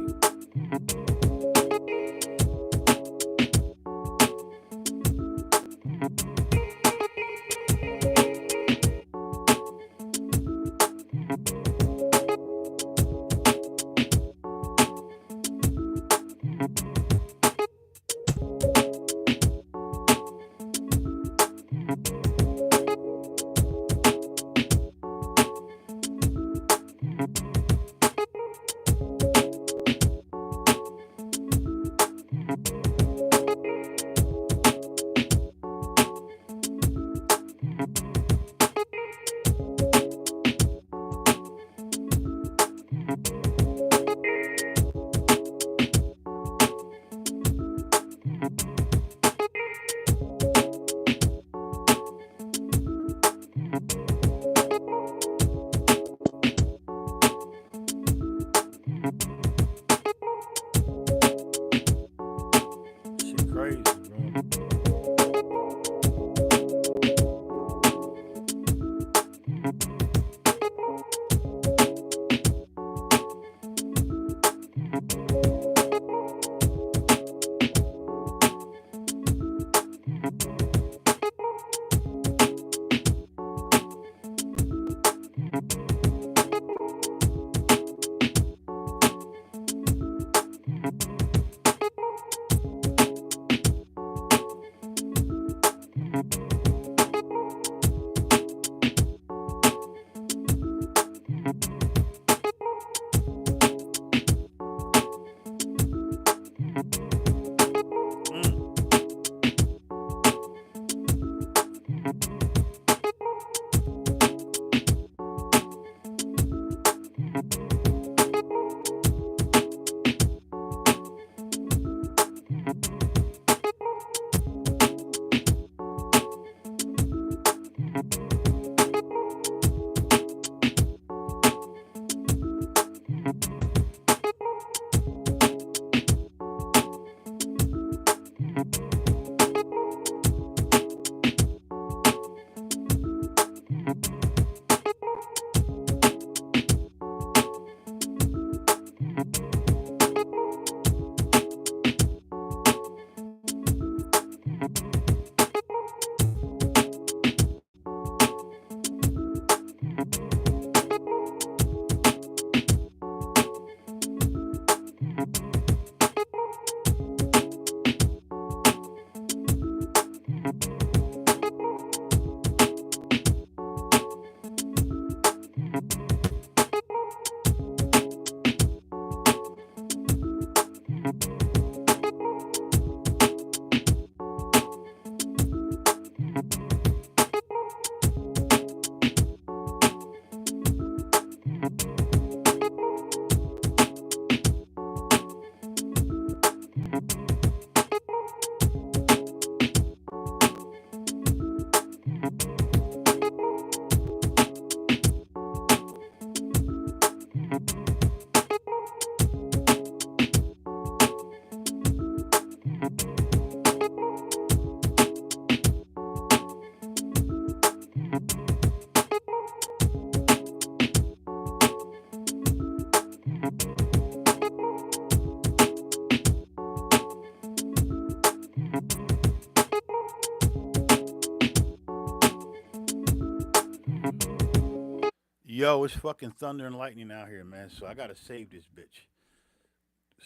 Yo, it's fucking thunder and lightning out here, man. So I gotta save this bitch.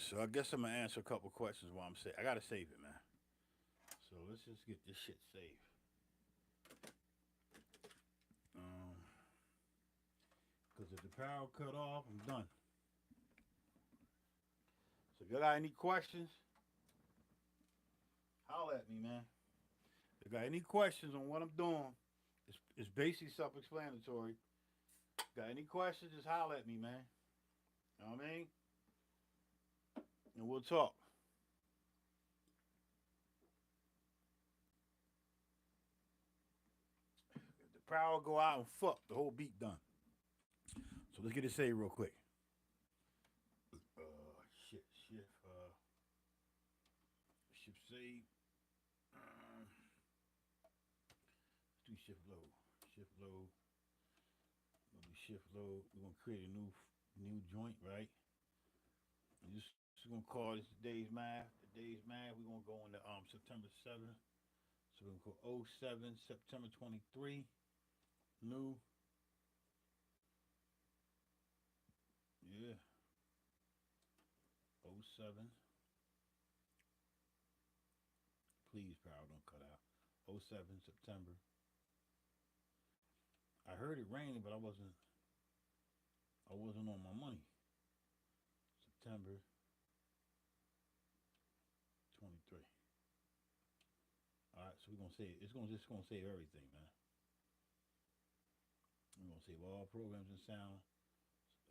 So I guess I'm gonna answer a couple questions while I'm saying. I gotta save it, man. So let's just get this shit saved. Um, Cause if the power cut off, I'm done. So if you got any questions, holler at me, man. If you got any questions on what I'm doing, it's basically self-explanatory. Got any questions, just holler at me, man. You know what I mean? And we'll talk. If the power go out and fuck, the whole beat done. So let's get it saved real quick. Shit, shift save. Let's do shift load. Shift load. We'll do shift load. We're gonna create a new joint, right? And just gonna call this today's math. Today's math. We're gonna go into September 7th. So we're gonna go 07 September 23. New. Yeah. 07. Please, power, don't cut out. 07 September. I heard it raining, but I wasn't on my money. September 23. All right, so we're gonna save. It's gonna save everything, man. We're gonna save all programs and sound.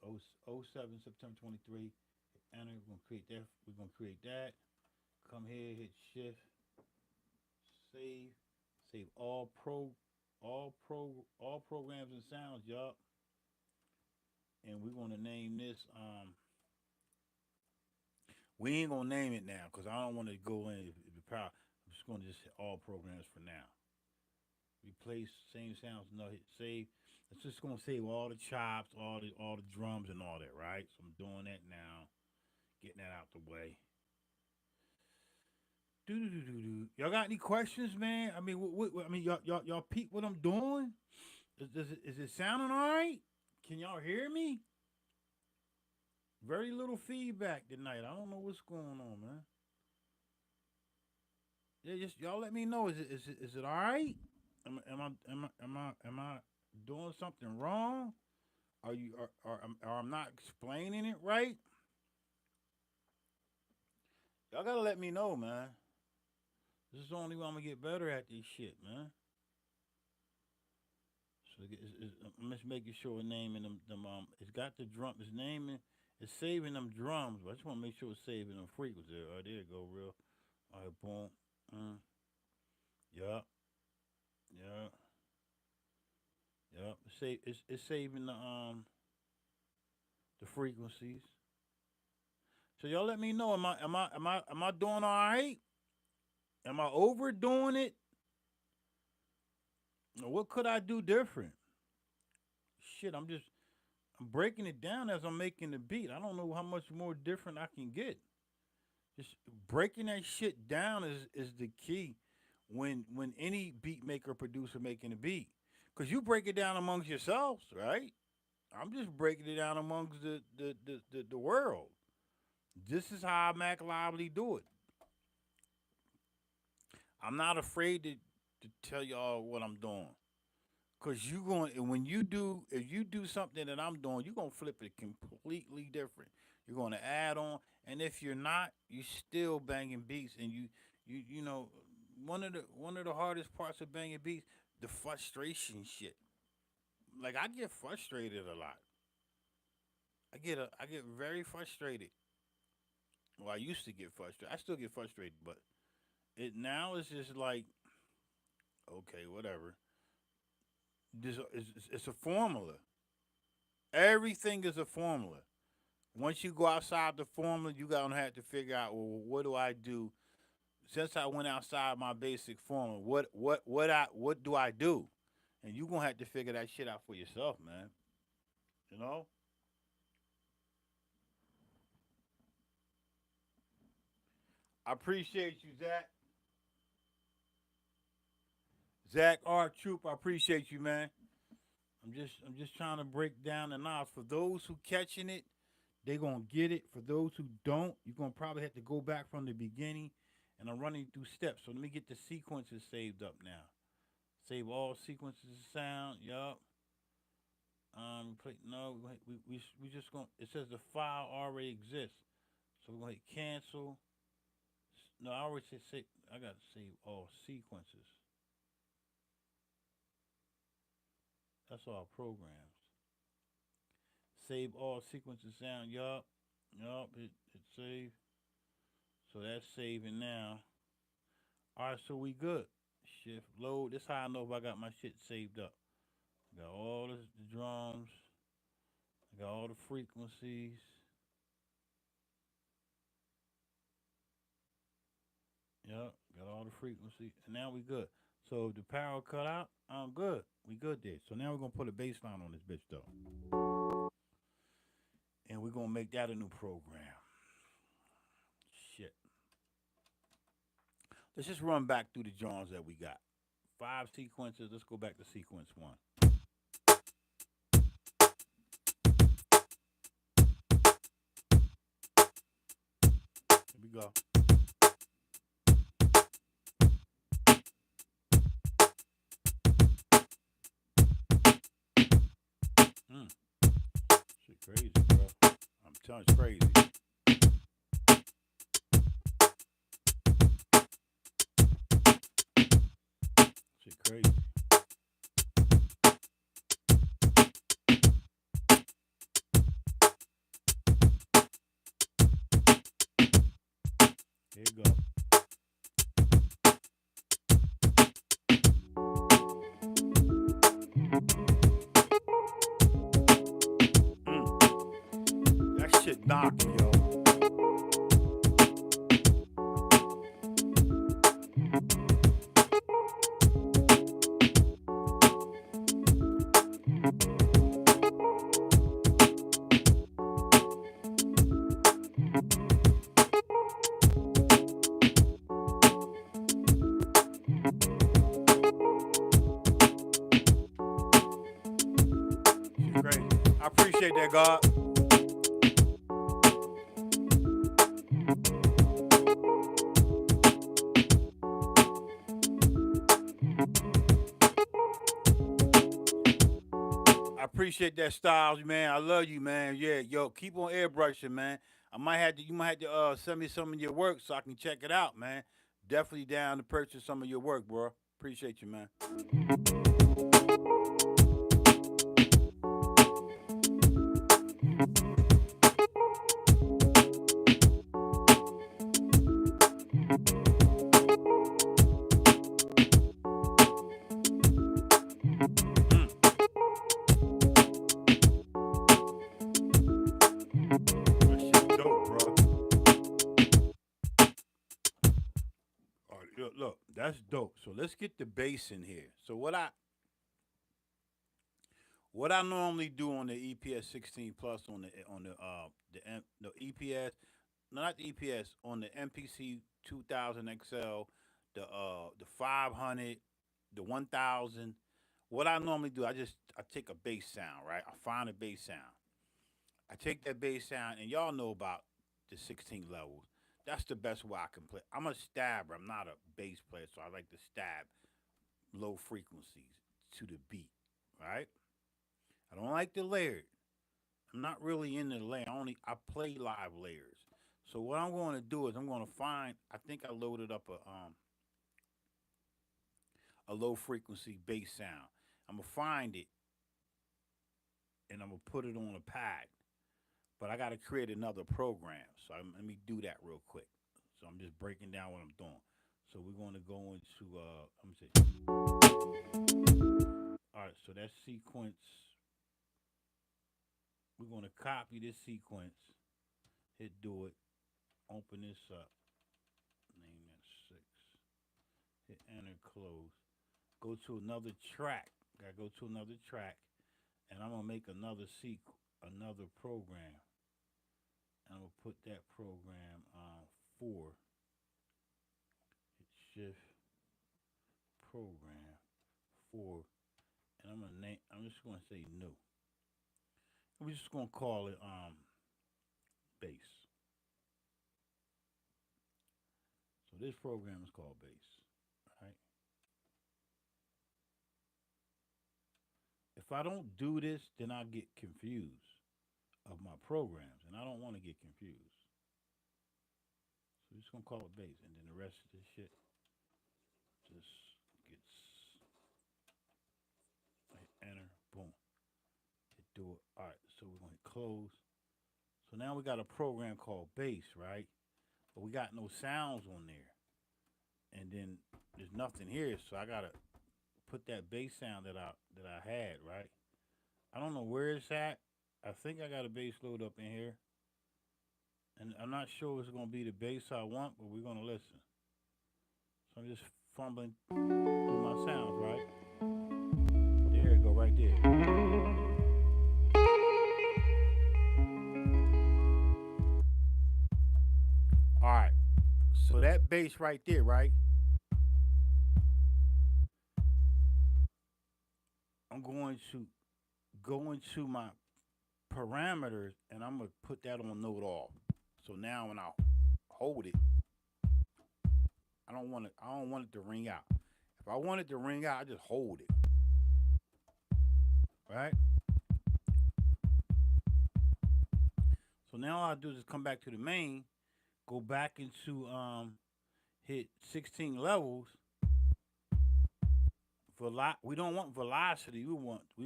07 September 23. Hit enter. We're gonna create that. We're gonna create that. Come here, hit shift, save, save all programs and sounds, y'all. And we're gonna name this. We ain't gonna name it now because I don't want to go in the power. I'm just gonna just hit all programs for now. Replace same sounds. No, hit save. It's just gonna save all the chops, all the drums and all that, right? So I'm doing that now, getting that out the way. Do. Y'all got any questions, man? I mean, I mean, y'all peep what I'm doing? Is it sounding all right? Can y'all hear me? Very little feedback tonight. I don't know what's going on, man. Yeah, just y'all let me know. Is it all right? Am I doing something wrong? Are you are I'm not explaining it right? Y'all gotta let me know, man. This is the only way I'm gonna get better at this shit, man. So I'm just making sure it's naming them. It's got the drum. It's naming. It's saving them drums. But I just want to make sure it's saving them frequencies. All right, there you go, real. All right, boom. Yup. Yup. Yup. It's saving the frequencies. So y'all let me know. Am I doing all right? Am I overdoing it? Or what could I do different? Shit, I'm breaking it down as I'm making the beat. I don't know how much more different I can get. Just breaking that shit down is the key when any beat maker producer making a beat. Cause you break it down amongst yourselves, right? I'm just breaking it down amongst the world. This is how Mack Lively do it. I'm not afraid to tell y'all what I'm doing. Cause you going when you do if you do something that I'm doing, you're gonna flip it completely different. You're gonna add on, and if you're not, you still banging beats, and you know one of the hardest parts of banging beats, the frustration shit. Like I get frustrated a lot. I get very frustrated. Well, I used to get frustrated. I still get frustrated, but it now is just like okay, whatever. This it's a formula. Everything is a formula. Once you go outside the formula, you gonna have to figure out, well, what do I do? Since I went outside my basic formula, what do I do? And you gonna have to figure that shit out for yourself, man. You know. I appreciate you, Zach. Zach R. Troop. I appreciate you, man. I'm just trying to break down the knobs. For those who catching it, they gonna get it. For those who don't, you're gonna probably have to go back from the beginning. And I'm running through steps. So let me get the sequences saved up now. Save all sequences of sound. Yup. No. We just going. It says the file already exists, so we're gonna hit cancel. No, I already said save. I got to save all sequences. That's all programs. Save all sequences sound. Yup. Yup. It saved. So that's saving now. All right. So we good. Shift load. This how I know if I got my shit saved up. Got all the drums. I got all the frequencies. Yep, got all the frequency. And now we good. So if the power cut out, I'm good. We good there. So now we're gonna put a bass line on this bitch though. And we're gonna make that a new program. Shit. Let's just run back through the genres that we got. Five sequences. Let's go back to sequence one. Here we go. Mm, shit crazy, bro. I'm telling you, it's crazy. Shit crazy. Here you go. Mm, that shit knocking, yo. Shit crazy. I appreciate that, God. I appreciate that, Styles, man. I love you, man. Yeah, yo, keep on airbrushing, man. You might have to send me some of your work so I can check it out, man. Definitely down to purchase some of your work, bro. Appreciate you, man. Mm, that shit dope, bro. All right, look, that's dope. So let's get the bass in here. So what I normally do on the EPS 16 plus the EPS, no, not the EPS, on the MPC 2000 XL, the 500, the 1000. What I normally do, I take a bass sound, right? I find a bass sound. I take that bass sound, and y'all know about. the 16 levels. That's the best way I can play. I'm a stabber. I'm not a bass player, so I like to stab low frequencies to the beat, right? I don't like the layered. I'm not really into the layer. I play live layers. So what I'm going to do is I'm going to find. I think I loaded up a low frequency bass sound. I'm gonna find it and I'm gonna put it on a pad. But I got to create another program. So let me do that real quick. So I'm just breaking down what I'm doing. So we're going to go into I'm gonna say, all right. So that sequence, we're going to copy this sequence. Hit do it. Open this up. Name that 6. Hit enter. Close. Go to another track. Gotta go to another track, and I'm gonna make another another program. I'm gonna put that program 4. Hit shift program 4, and I'm gonna name. I'm just gonna say new. We're just gonna call it bass. So this program is called bass. Right? If I don't do this, then I get confused of my programs, and I don't want to get confused. So we're just gonna call it bass, and then the rest of this shit just gets hit enter, boom, hit do it. All right, so we're gonna hit close. So now we got a program called bass, right? But we got no sounds on there, and then there's nothing here, so I gotta put that bass sound that I had, right? I don't know where it's at. I think I got a bass load up in here, and I'm not sure it's gonna be the bass I want, but we're gonna listen. So I'm just fumbling through my sounds, right? There you go, right there. All right. So that bass right there, right? I'm going to go into my parameters and I'm gonna put that on note off. So now when I hold it, I don't want it to ring out. If I want it to ring out, I just hold it. Right? So now all I do is come back to the main, go back into hit 16 levels. We don't want velocity. We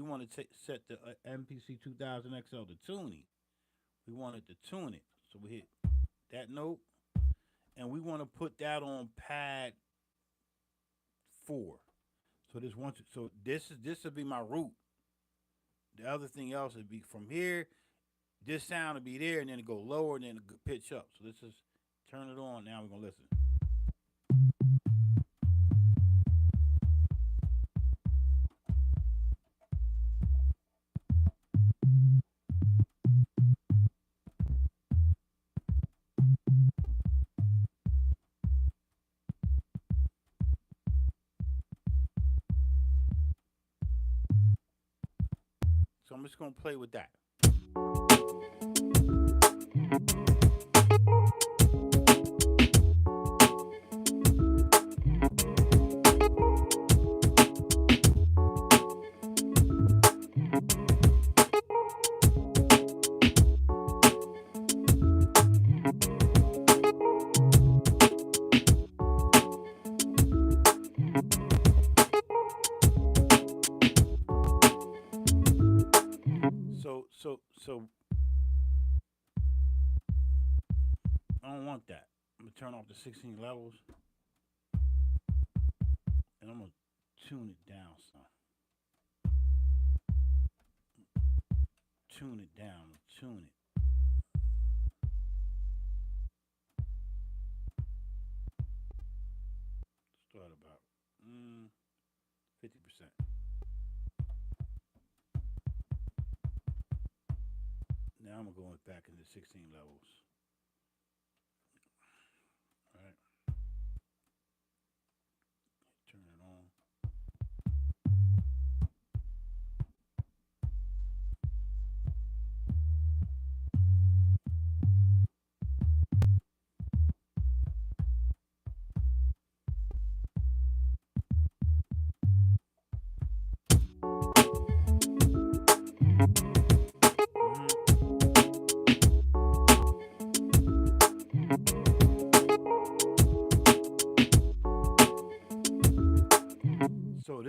want to set the MPC 2000 XL to tuning. We want it to tune it. So we hit that note, and we want to put that on pad 4. So this will be my root. The other thing else would be from here. This sound will be there, and then it go lower, and then it pitch up. So let's just turn it on. Now we're gonna listen. So I'm just gonna play with that. So I don't want that. I'm gonna turn off the 16 levels, and I'm gonna tune it down some. Tune it down. Tune it. Start about 50%. Now I'm going back into 16 levels. All right. Turn it on.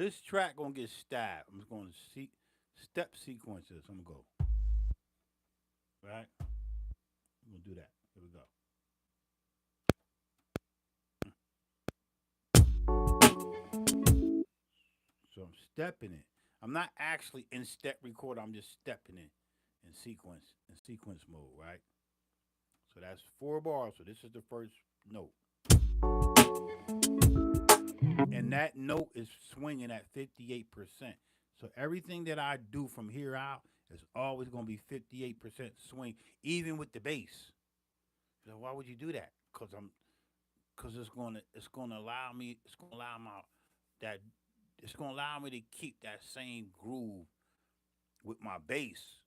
this track gonna get stabbed. I'm just gonna see step sequences. I'm gonna go right. I'm gonna do that. Here we go. So I'm stepping it. I'm not actually in step recorder. I'm just stepping it in sequence mode, right? So that's 4 bars. So this is the first note, and that note is swinging at 58%. So everything that I do from here out is always gonna be 58% swing, even with the bass. So why would you do that? Cause it's gonna allow me it's gonna allow my that it's gonna allow me to keep that same groove with my bass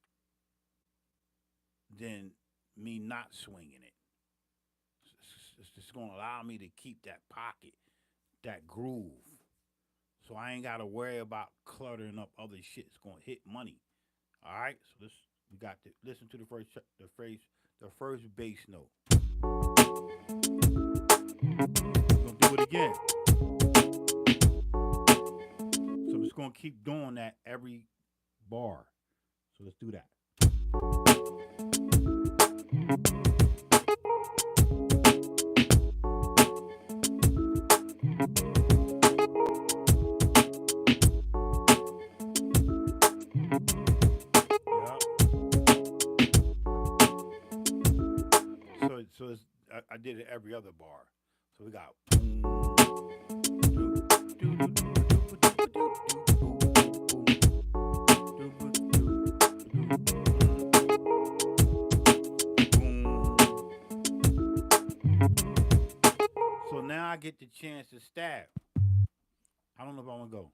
than me not swinging it. It's just gonna allow me to keep that pocket, that groove. So I ain't gotta worry about cluttering up other shit. It's gonna hit money. All right. So we got to listen to the first bass note. We're gonna do it again. So I'm just gonna keep doing that every bar. So let's do that. So I did it every other bar. So we got so now I get the chance to stab. I don't know if I want to go.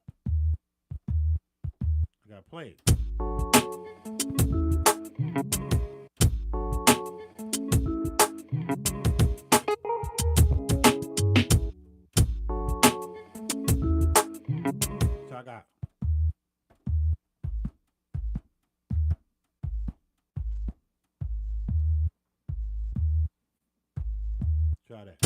I gotta play it. So I got. Try that.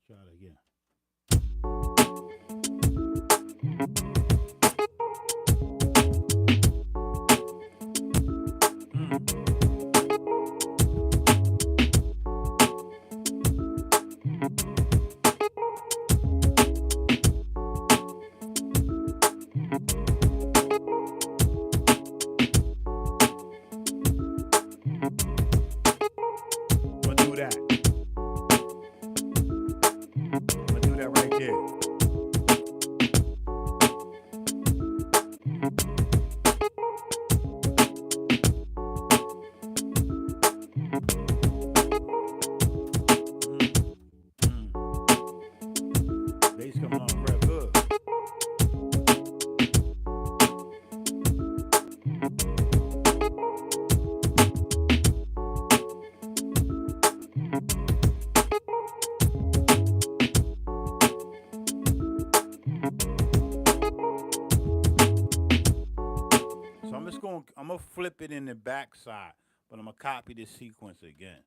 Try it again. I'm gonna do that. I'm gonna do that right there. Bass coming on real good. So I'm gonna flip it in the backside, but I'm gonna copy this sequence again,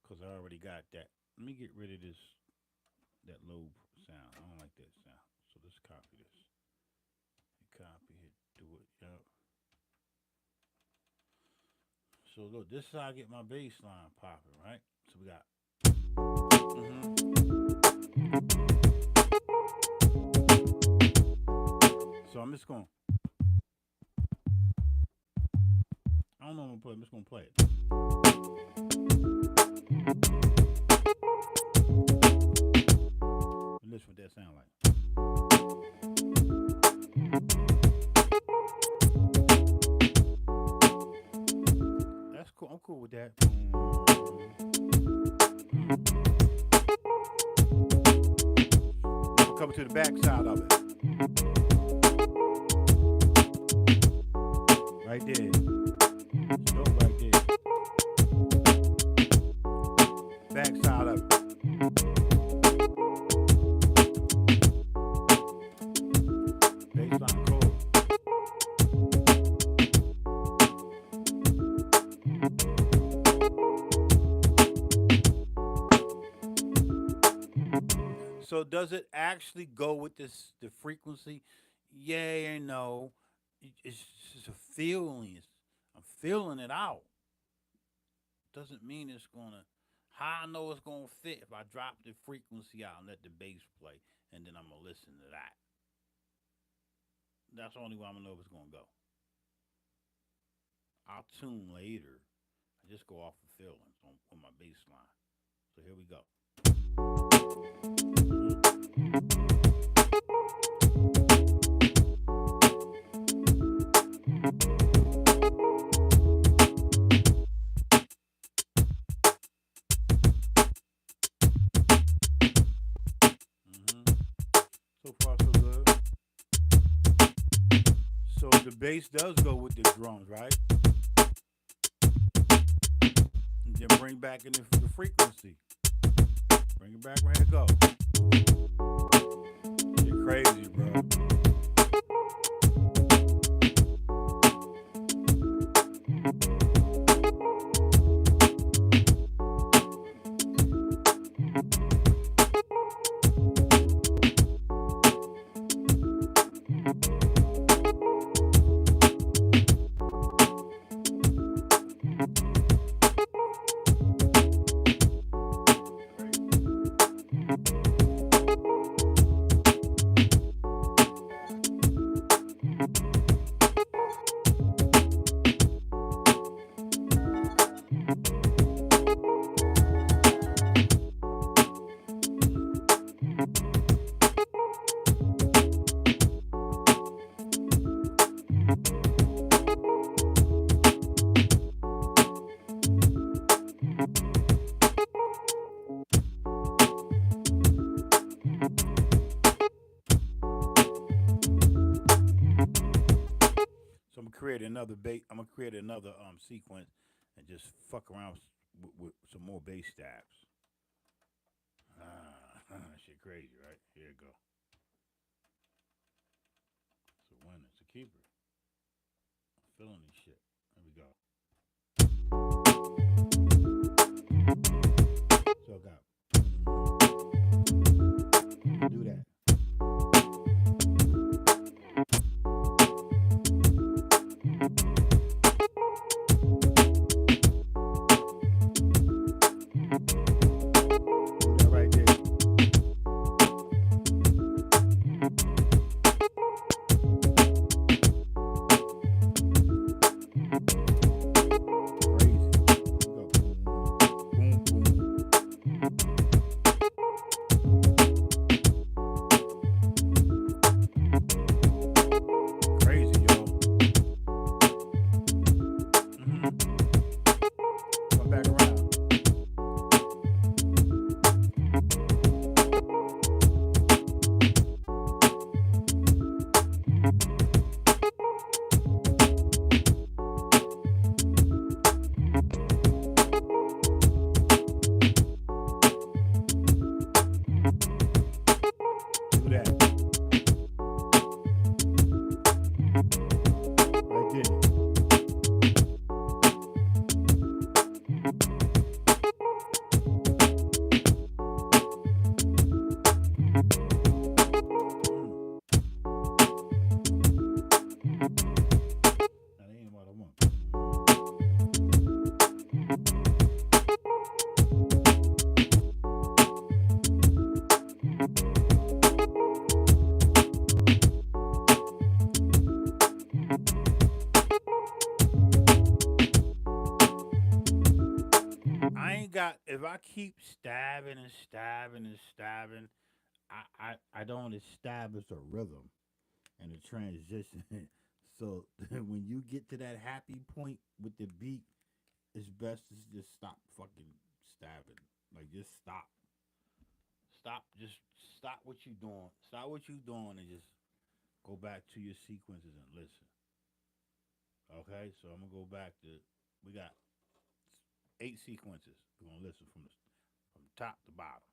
cause I already got that. Let me get rid of that low sound. I don't like that sound. So let's copy this. Copy it, do it, yep. So look, this is how I get my bass line popping, right? So we got. So I'm just going. I don't know what I'm gonna play. I'm just gonna play it. And listen what that sound like. That's cool. I'm cool with that. to the backside of it. Right there. It's dope right there. Backside of it. Baseline chord. So does it actually go with the frequency? Yeah and no. It's just a feeling. I'm feeling it out. Doesn't mean it's gonna. How I know it's gonna fit if I drop the frequency out and let the bass play, and then I'm gonna listen to that. That's the only way I'm gonna know if it's gonna go. I'll tune later. I just go off of feelings on my bass line. So here we go. Hmm. So far, so good. So the bass does go with the drums, right? And then bring back in the frequency. Bring it back, ready to go. Shit crazy, bro. Crazy. So I'm gonna create another bass. I'm gonna create another sequence and just fuck around with some more bass stabs. Shit crazy, right? Here you go. It's a winner. It's a keeper. I'm feeling this shit. Here we go. So I got do that. Do that right there. Crazy. Here we go. Boom, boom, boom. Crazy, yo. Hmm. Come back around. Do that. Right there. Mm. That ain't what I want. I ain't got. If I keep stabbing and stabbing and stabbing, I don't establish a rhythm and a transition. So when you get to that happy point with the beat, it's best to just stop fucking stabbing. Like just stop. Stop. Just stop what you doing. Stop what you doing and just go back to your sequences and listen. Okay, so I'm gonna go back to. We got 8 sequences. We're gonna listen from top to bottom.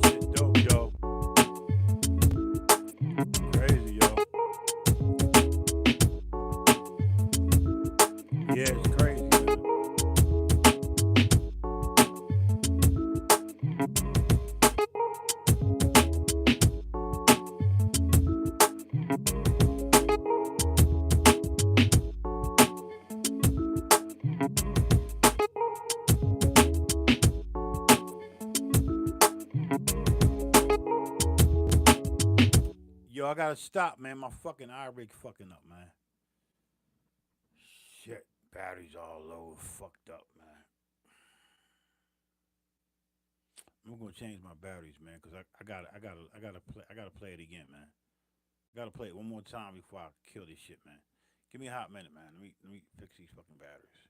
Shit dope, yo. Crazy, yo. Yeah, it's crazy, man. Yo, I gotta stop, man. My fucking iRig fucking up, man. Shit, batteries all low, fucked up, man. I'm gonna change my batteries, man, cause I gotta play it again, man. I gotta play it one more time before I kill this shit, man. Give me a hot minute, man. Let me fix these fucking batteries.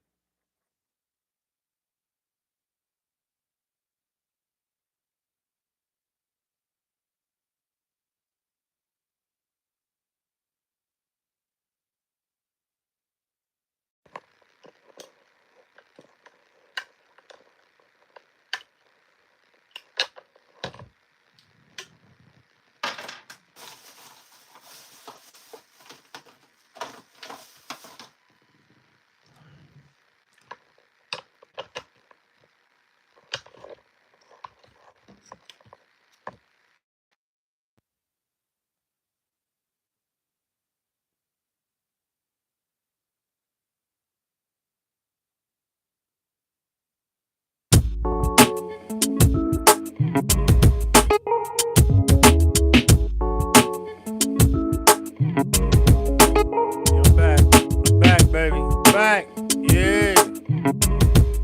Yeah, I'm back. I'm back, baby. I'm back. Yeah.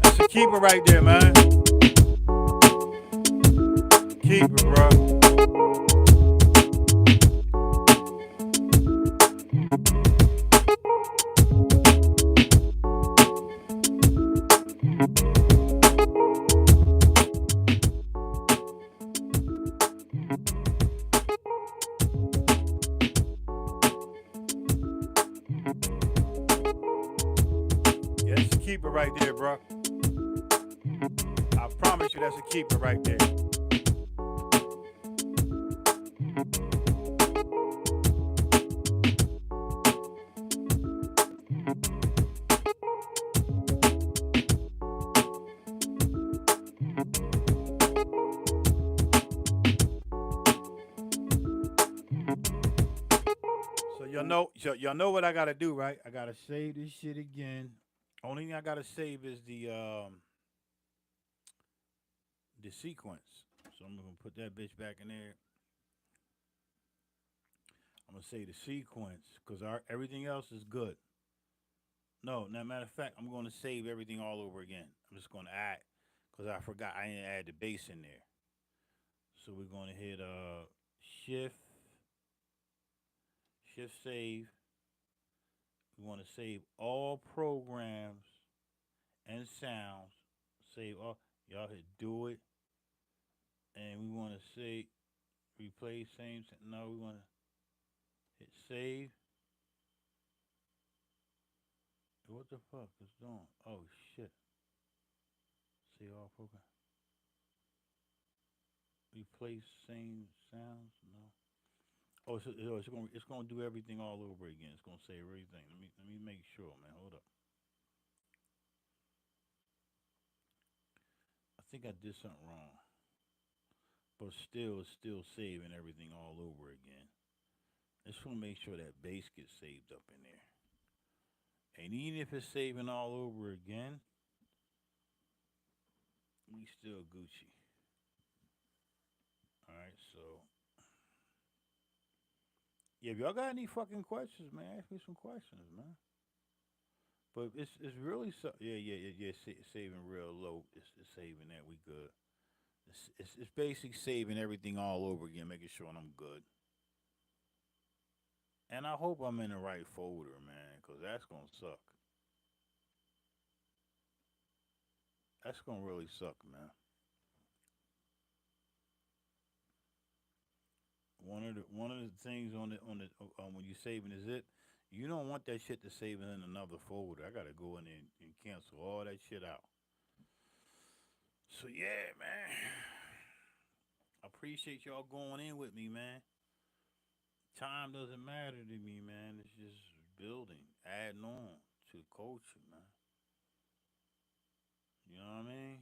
That's a keeper right there, man. Keeper, bro. Yeah, that's a keeper right there, bro. I promise you that's a keeper right there. So y'all know what I gotta do, right? I gotta save this shit again. Only thing I gotta save is the sequence. So I'm gonna put that bitch back in there. I'm gonna say the sequence because our everything else is good. No, now matter of fact, I'm gonna save everything all over again. I'm just gonna add because I forgot I didn't add the bass in there. So we're gonna hit shift shift save. We want to save all programs and sounds. Save all. Y'all hit do it, and we want to say replay same. No, we want to hit save. What the fuck is doing? Oh shit! Save all program. Replace same sounds. No. It's gonna do everything all over again. It's gonna save everything. Let me make sure, man. Hold up. I think I did something wrong, but still, it's still saving everything all over again. I just want to make sure that bass gets saved up in there. And even if it's saving all over again, we still Gucci. All right, so yeah, if y'all got any fucking questions, man, ask me some questions, man. But it's really so saving real low. It's saving that we good. It's basically saving everything all over again, making sure I'm good. And I hope I'm in the right folder, man, because that's gonna suck. That's gonna really suck, man. One of the things when you saving the zip, you don't want that shit to save in another folder. I gotta go in there and cancel all that shit out. So yeah, man. I appreciate y'all going in with me, man. Time doesn't matter to me, man. It's just building, adding on to the culture, man. You know what I mean?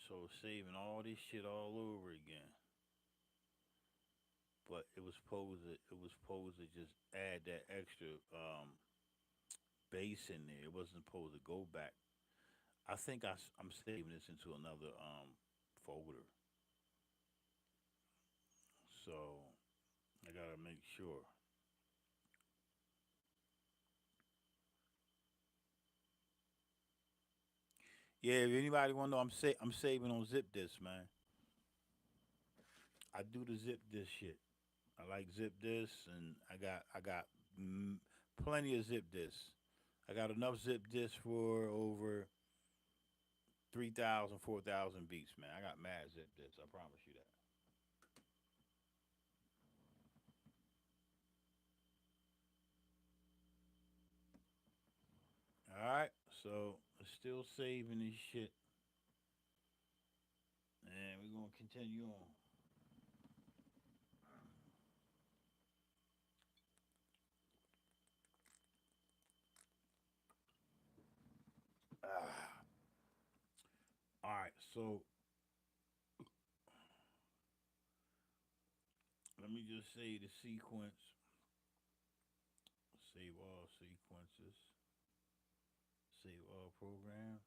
So saving all this shit all over again. But it was supposed to just add that extra bass in there. It wasn't supposed to go back. I think I'm saving this into another folder. So I gotta make sure. Yeah, if anybody wanna know, I'm saving on zip disk, man. I do the zip disk shit. I like zip disk, and I got mm, plenty of zip disks. I got enough zip disks for over 3,000, 4,000 beats, man. I got mad zip disks. I promise you that. All right, so I'm still saving this shit, and we're gonna continue on. Ah, all right, so let me just say the sequence. Save all sequences. Save all programs.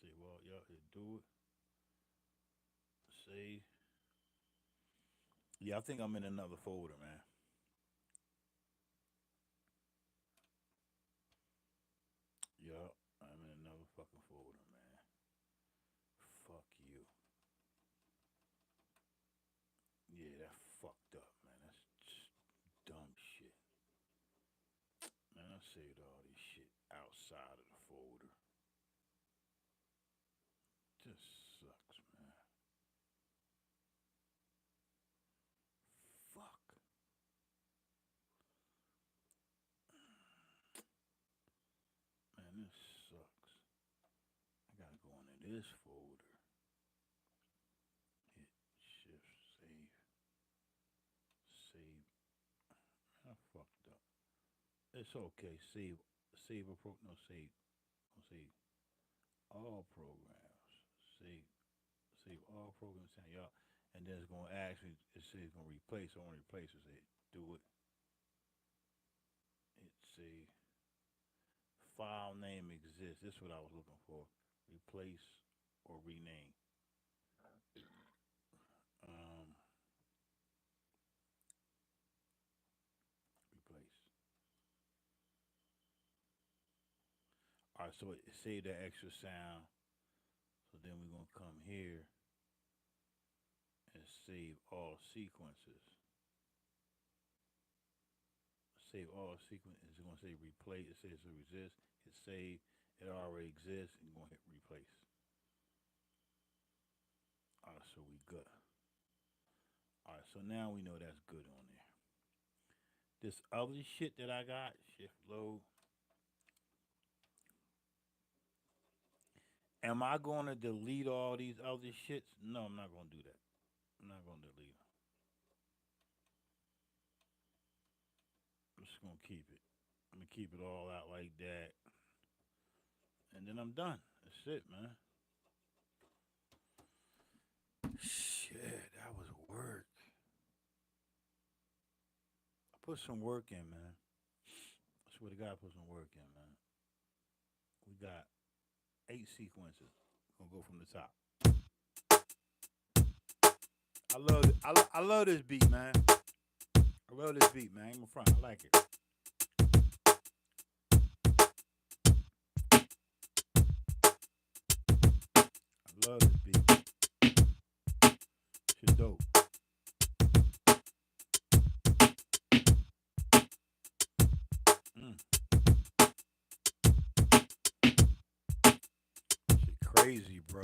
Save all. Y'all do it. Save. Yeah, I think I'm in another folder, man. Yup, I'm in another fucking folder, man. Fuck you. Yeah, that fucked up, man. That's just dumb shit. Man, I saved all this shit outside of the folder. Just sucks, man. Fuck. Man, this sucks. I gotta go into this folder. Hit shift save. Save. Man, I fucked up. It's okay. Save a pro. No, save. No, save all programs. Save. Save all programs. Y'all. And then it's gonna actually. It says it's gonna replace. I want to replace. It say do it. It say file name exists. This is what I was looking for. Replace or rename. Um, so it saved that extra sound. So then we're gonna come here and save all sequences. Save all sequences. It's gonna say replay. It says to resist. Hit save. It already exists. And you're gonna hit replace. Alright, so we good. Alright, so now we know that's good on there. This other shit that I got, shift load. Am I gonna delete all these other shits? No, I'm not gonna do that. I'm not gonna delete them. I'm just gonna keep it. I'm gonna keep it all out like that. And then I'm done. That's it, man. Shit, that was work. I put some work in, man. I swear to God, I put some work in, man. We got 8 sequences. We're gonna go from the top. I love this beat, man. I love this beat, man. I'm in front. I like it. I love this beat. Shit dope. Shit crazy, bro.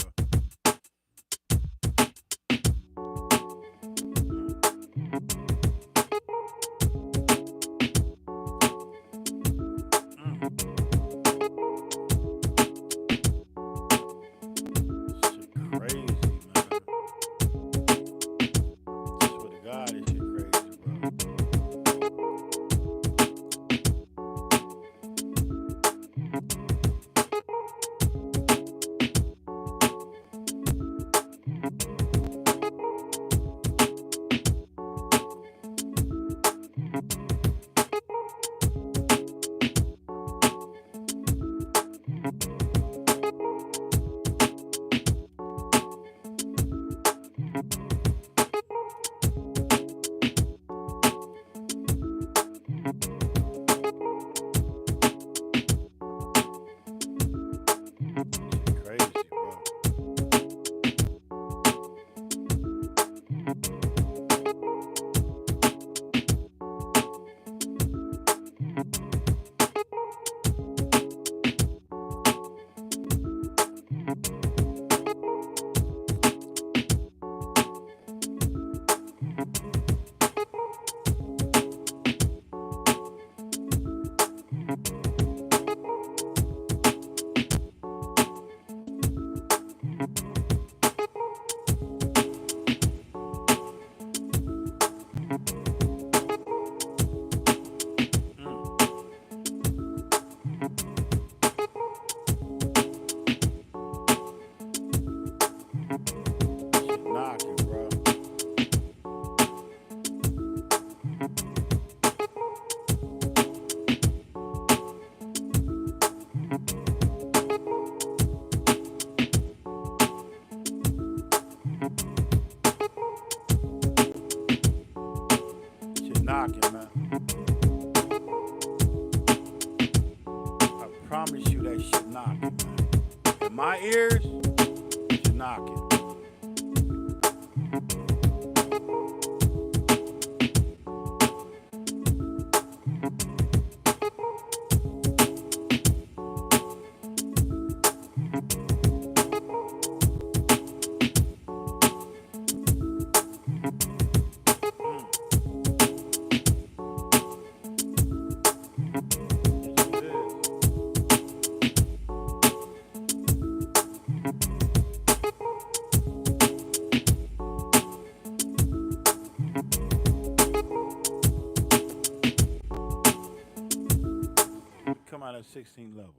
Knocking, man. I promise you that shit knocking, man. In my ears, shit knocking. Come out at 16 level.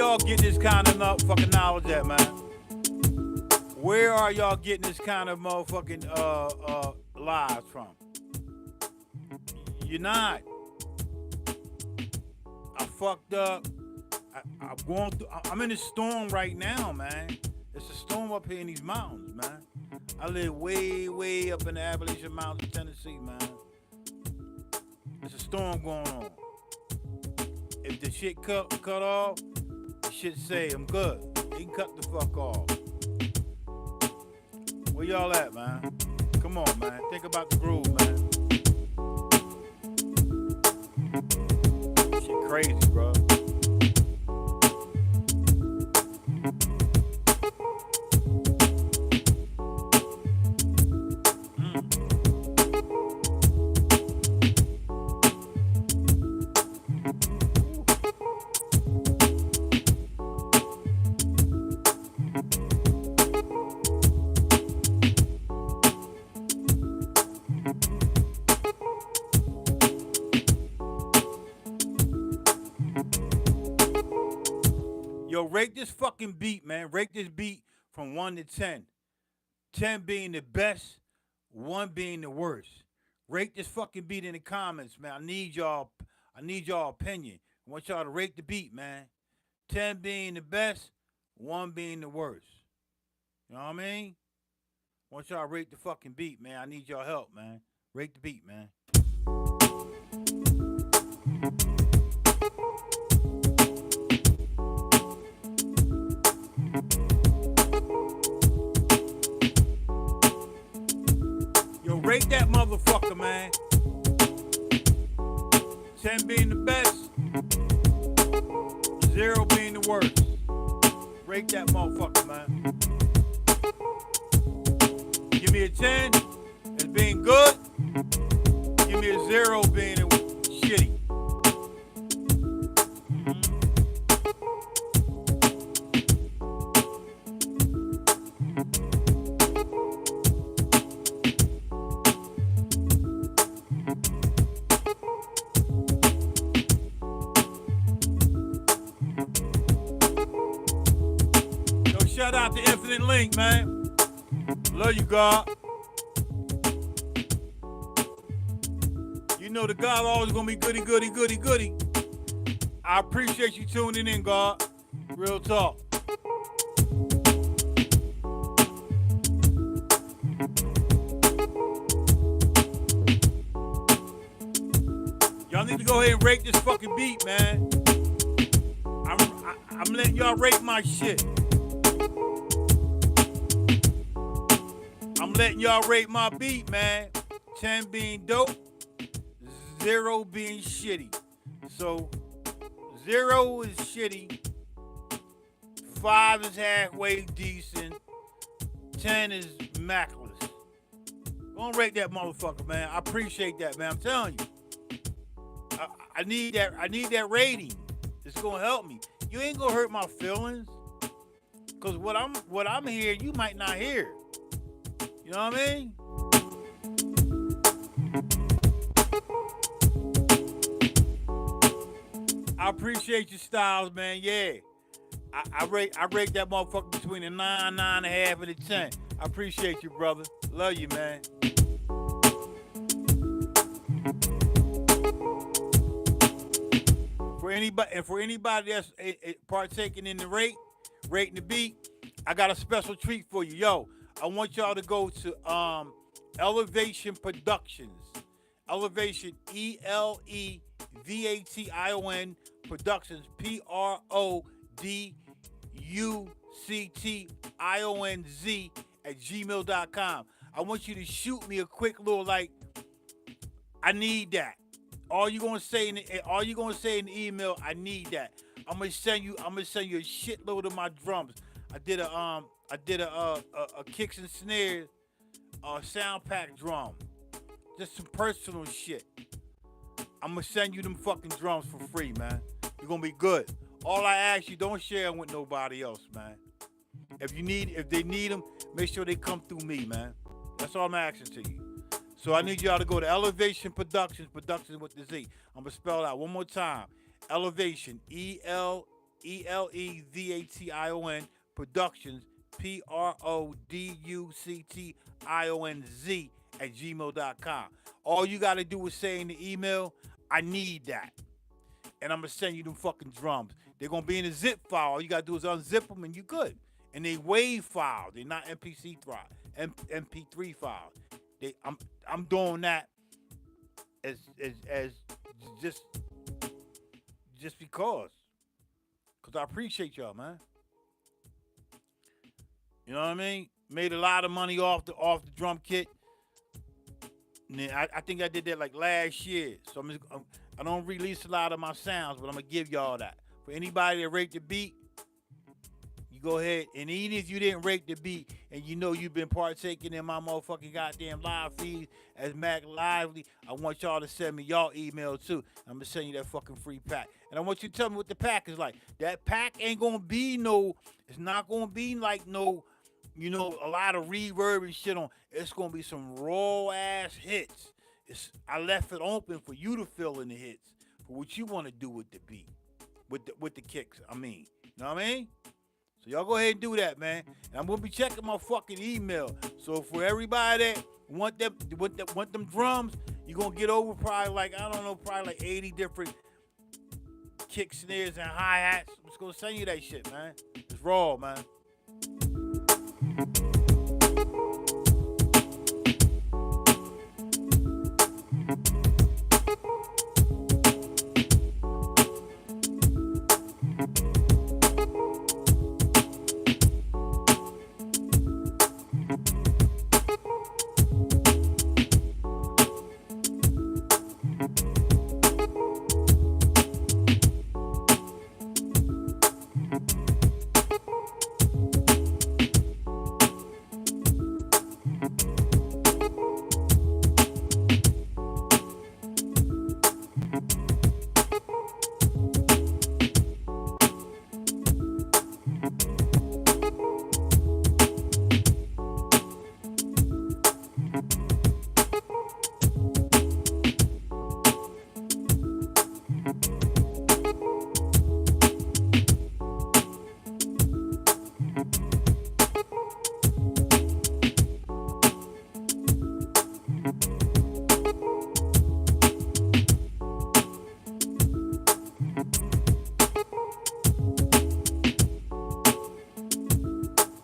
y'all getting this kind of motherfucking knowledge at, man? Where are y'all getting this kind of motherfucking lies from? You're not. I fucked up. I'm going through. I'm in a storm right now, man. It's a storm up here in these mountains, man. I live way, way up in the Appalachian Mountains of Tennessee, man. There's a storm going on. If the shit cut off, the shit say I'm good. They can cut the fuck off. Where y'all at, man? Come on, man. Think about the groove, man. Shit crazy, bro. Yo, rate this fucking beat, man. Rate this beat from 1 to 10. 10 being the best, 1 being the worst. Rate this fucking beat in the comments, man. I need y'all opinion. I want y'all to rate the beat, man. 10 being the best, 1 being the worst. You know what I mean? I want y'all to rate the fucking beat, man. I need y'all help, man. Rate the beat, man. Rate that motherfucker, man. 10 being the best, 0 being the worst. Rate that motherfucker, man. Give me a 10 as being good. Give me a 0 being shitty. Shout out to Infinite Link, man. Love you, God. You know the God always gonna be goody, goody, goody, goody. I appreciate you tuning in, God. Real talk. Y'all need to go ahead and rate this fucking beat, man. I'm letting y'all rate my shit. I'm letting y'all rate my beat, man. 10 being dope, 0 being shitty. So 0 is shitty, 5 is halfway decent, 10 is immaculate. Go and rate that motherfucker, man. I appreciate that, man. I'm telling you. I need that rating. It's gonna help me. You ain't gonna hurt my feelings. Cause what I'm hearing, you might not hear. You know what I mean? I appreciate your styles, man. Yeah. I rate that motherfucker between a 9, 9.5, and a 10. I appreciate you, brother. Love you, man. For anybody that's partaking in the rating the beat, I got a special treat for you. Yo, I want y'all to go to Elevation Productions. Elevation, ELEVATION Productions, PRODUCTIONZ @gmail.com. I want you to shoot me a quick little I need that. All you gonna say in the email, I need that. I'm gonna send you a shitload of my drums. I did a kicks and snares sound pack drum. Just some personal shit. I'm gonna send you them fucking drums for free, man. You're gonna be good. All I ask you, don't share them with nobody else, man. If they need them, make sure they come through me, man. That's all I'm asking to you. So I need y'all to go to Elevation Productions with the Z. I'm gonna spell it out one more time. Elevation, ELEVATION ELEVATION Productions, PRODUCTIONZ at gmail.com. All you got to do is say in the email, I need that. And I'm going to send you them fucking drums. They're going to be in a zip file. All you got to do is unzip them and you good. And they WAV files. They're not MPC MP3 files. I'm doing that as just because I appreciate y'all, man. You know what I mean? Made a lot of money off the drum kit. And I think I did that like last year. So I don't release a lot of my sounds, but I'm gonna give y'all that. For anybody that rate the beat, you go ahead, and even if you didn't rate the beat and you know you've been partaking in my motherfucking goddamn live feed as Mack Lively, I want y'all to send me y'all email too. I'm gonna send you that fucking free pack. And I want you to tell me what the pack is like. That pack ain't gonna be it's not gonna be like a lot of reverb and shit on. It's gonna be some raw ass hits. I left it open for you to fill in the hits for what you want to do with the beat, with the kicks. I mean, you know what I mean? So y'all go ahead and do that, man. And I'm gonna be checking my fucking email. So for everybody that want them drums, you're gonna get over probably like 80 different kick snares and hi-hats. I'm just gonna send you that shit, man. It's raw, man.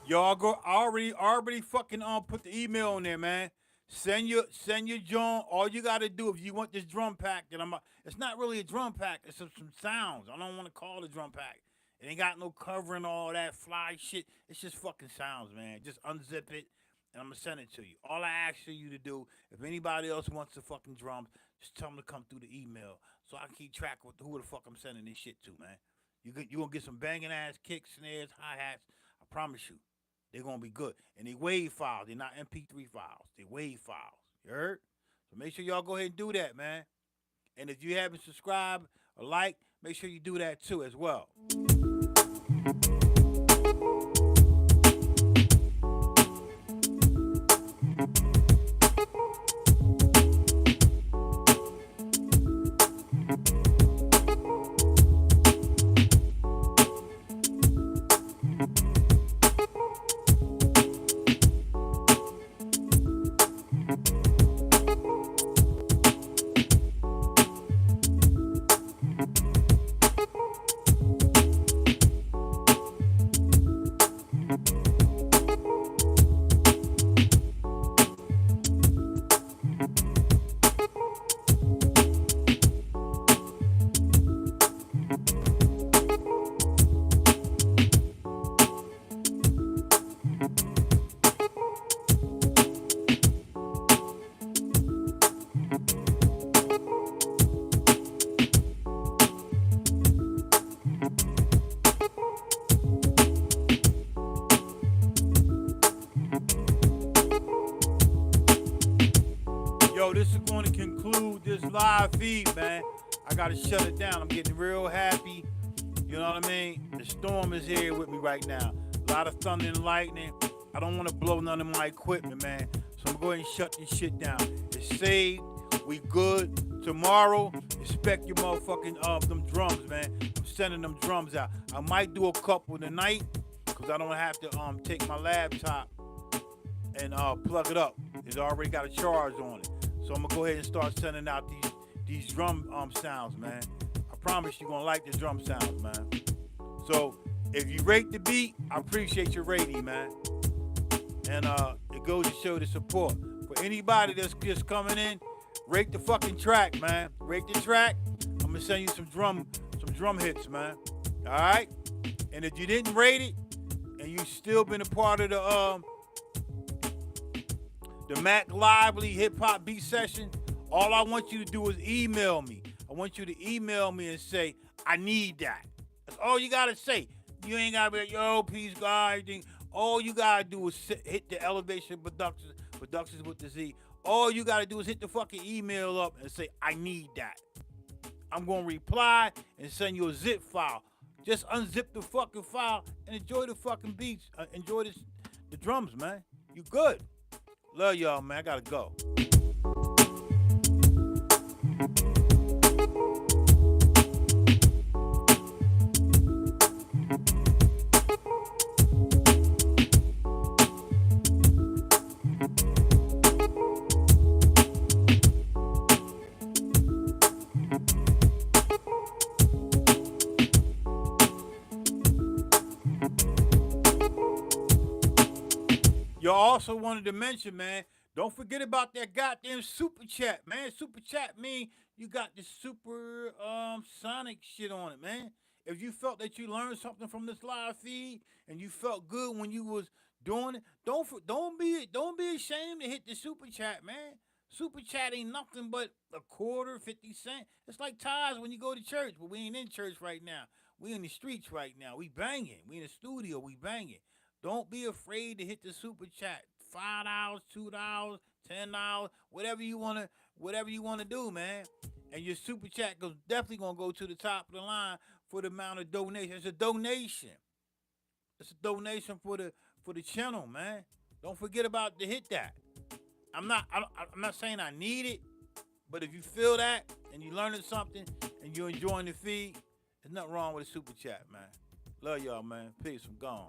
Y'all go already fucking put the email on there, man. Send your joint. All you gotta do if you want this drum pack it's not really a drum pack, it's some sounds. I don't want to call it a drum pack. It ain't got no covering, all that fly shit. It's just fucking sounds, man. Just unzip it and I'm gonna send it to you. All I ask you to do, if anybody else wants the fucking drums, just tell them to come through the email so I can keep track of who the fuck I'm sending this shit to, man. You gonna get some banging ass kicks, snares, hi-hats. I promise you. They're going to be good. And they WAV files. They're not MP3 files. They WAV files. You heard? So make sure y'all go ahead and do that, man. And if you haven't subscribed or liked, make sure you do that too as well. Yo, this is going to conclude this live feed, man. I got to shut it down. I'm getting real happy. You know what I mean? The storm is here with me right now. A lot of thunder and lightning. I don't want to blow none of my equipment, man. So I'm going to go ahead and shut this shit down. It's saved. We good. tomorrow, expect your motherfucking them drums, man. I'm sending them drums out. I might do a couple tonight, cause I don't have to take my laptop and plug it up. It's already got a charge on it. So I'm gonna go ahead and start sending out these drum sounds, man. I promise you're gonna like the drum sounds, man. So if you rate the beat, I appreciate your rating, man. And it goes to show the support. For anybody that's just coming in, rate the fucking track, man. Rate the track. I'm gonna send you some drum hits, man. All right. And if you didn't rate it, and you still been a part of the Mack Lively hip hop beat session, all I want you to do is email me. I want you to email me and say, I need that. That's all you gotta say. You ain't gotta be like, yo, peace, God, everything. All you gotta do is hit the Elevation Productions with the Z. All you gotta do is hit the fucking email up and say, I need that. I'm gonna reply and send you a zip file. Just unzip the fucking file and enjoy the fucking beats. Enjoy the drums, man. You good. Love y'all, man. I gotta go. Y'all also wanted to mention, man, don't forget about that goddamn super chat, man. Super chat mean you got the super sonic shit on it, man. If you felt that you learned something from this live feed and you felt good when you was doing it, don't be ashamed to hit the super chat, man. Super chat ain't nothing but a quarter, 50 cents. It's like tithes when you go to church, but we ain't in church right now. We in the streets right now. We banging. We in the studio. We banging. Don't be afraid to hit the super chat. $5, $2, $10, whatever you wanna do, man. And your super chat goes definitely gonna go to the top of the line for the amount of donation. It's a donation. It's a donation for the channel, man. Don't forget about to hit that. I'm not saying I need it, but if you feel that and you learning something and you're enjoying the feed, there's nothing wrong with a super chat, man. Love y'all, man. Peace. I'm gone.